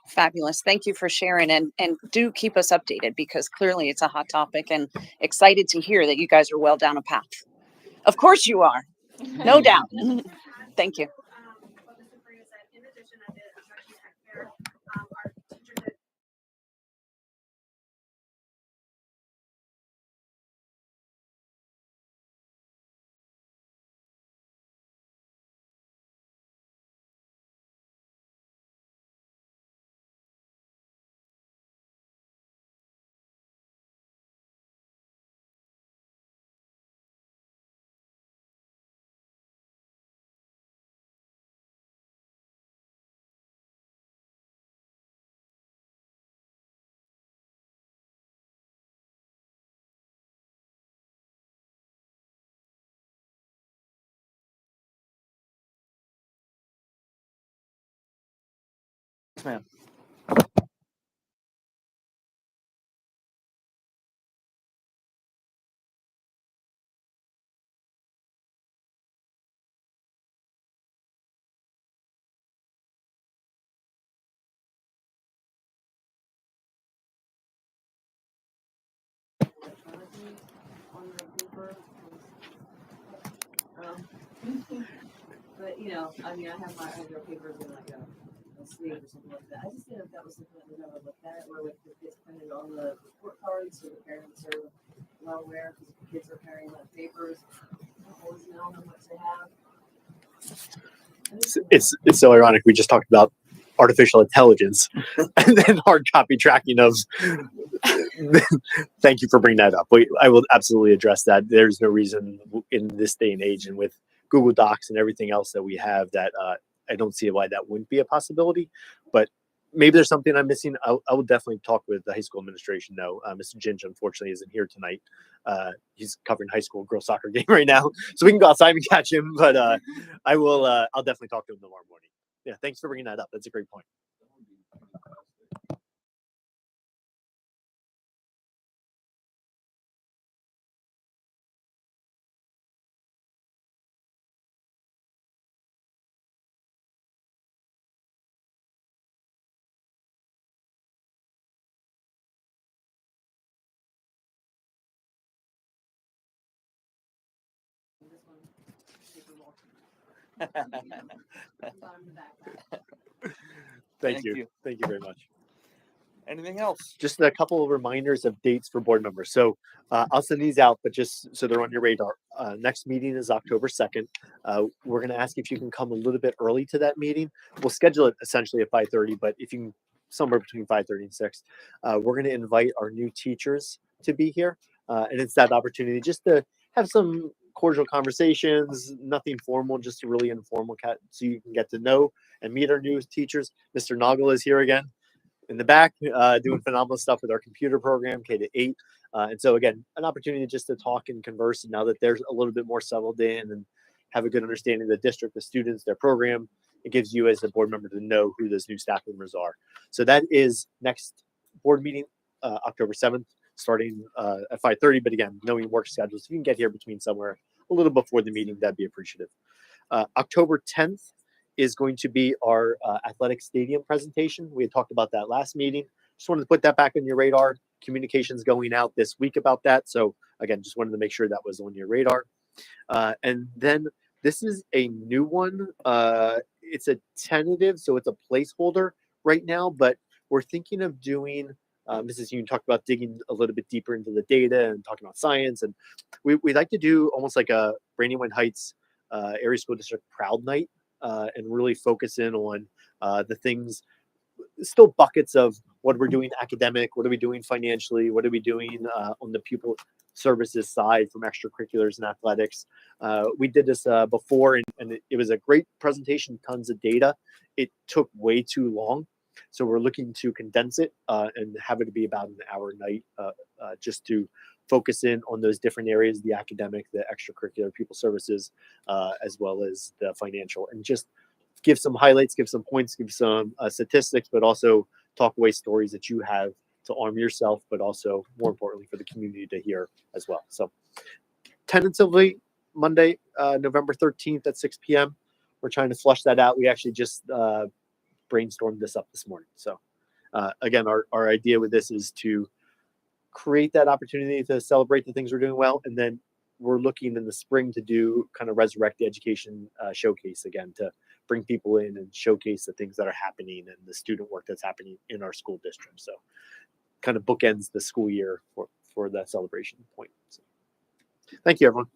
S6: fabulous. Thank you for sharing and do keep us updated because clearly it's a hot topic and excited to hear that you guys are well down a path. Of course you are. No doubt. Thank you.
S9: What Mr. Freya said, in addition, I did, I was actually at there, our teachers
S2: ma'am.
S11: But, you know, I mean, I have your papers in like a sleeve or something like that. I just didn't know if that was something that we never looked at, where like it gets printed on the report cards, so the parents are well aware, because the kids are carrying like papers, don't always know how much they have.
S1: It's so ironic. We just talked about artificial intelligence and then hard copy tracking of. Thank you for bringing that up. I will absolutely address that. There's no reason in this day and age, and with Google Docs and everything else that we have, that I don't see why that wouldn't be a possibility. But maybe there's something I'm missing. I will definitely talk with the high school administration. Though Mr. Ginge unfortunately isn't here tonight. He's covering high school girls soccer game right now, so we can go outside and catch him. But I will. I'll definitely talk to him tomorrow morning. Yeah, thanks for bringing that up. That's a great point. Thank you. Thank you very much.
S2: Anything else?
S1: Just a couple of reminders of dates for board members. So I'll send these out, but just so they're on your radar. Next meeting is October 2nd. We're going to ask if you can come a little bit early to that meeting. We'll schedule it essentially at 5:30, but if you can, somewhere between 5:30 and 6, we're going to invite our new teachers to be here. And it's that opportunity just to have some cordial conversations, nothing formal, just a really informal so you can get to know and meet our new teachers. Mr. Noggle is here again in the back, doing phenomenal stuff with our computer program, K-8. And so again, an opportunity just to talk and converse. And now that they're a little bit more settled in and have a good understanding of the district, the students, their program, it gives you as a board member to know who those new staff members are. So that is next board meeting, October 7th, starting at 5:30. But again, knowing work schedules, if you can get here between somewhere a little before the meeting, that'd be appreciative. October 10th is going to be our athletic stadium presentation. We had talked about that last meeting. Just wanted to put that back on your radar. Communications going out this week about that. So again, just wanted to make sure that was on your radar. And then this is a new one. It's a tentative, so it's a placeholder right now, but we're thinking of doing, Mrs. Yoon talked about digging a little bit deeper into the data and talking about science. And we'd like to do almost like a Brandywine Heights Area School District Proud Night. And really focus in on the things, still buckets of what we're doing academic, what are we doing financially, what are we doing on the pupil services side from extracurriculars and athletics. We did this before, and it was a great presentation, tons of data. It took way too long. So we're looking to condense it and have it be about an hour a night just to focus in on those different areas, the academic, the extracurricular, pupil services, as well as the financial, and just give some highlights, give some points, give some statistics, but also talk away stories that you have to arm yourself, but also more importantly for the community to hear as well. So tentatively Monday, November 13th at 6 p.m. We're trying to flush that out. We actually just brainstormed this up this morning. So again, our idea with this is to create that opportunity to celebrate the things we're doing well. And then we're looking in the spring to do kind of resurrect the education showcase again, to bring people in and showcase the things that are happening and the student work that's happening in our school district. So kind of bookends the school year for that celebration point. So, thank you, everyone.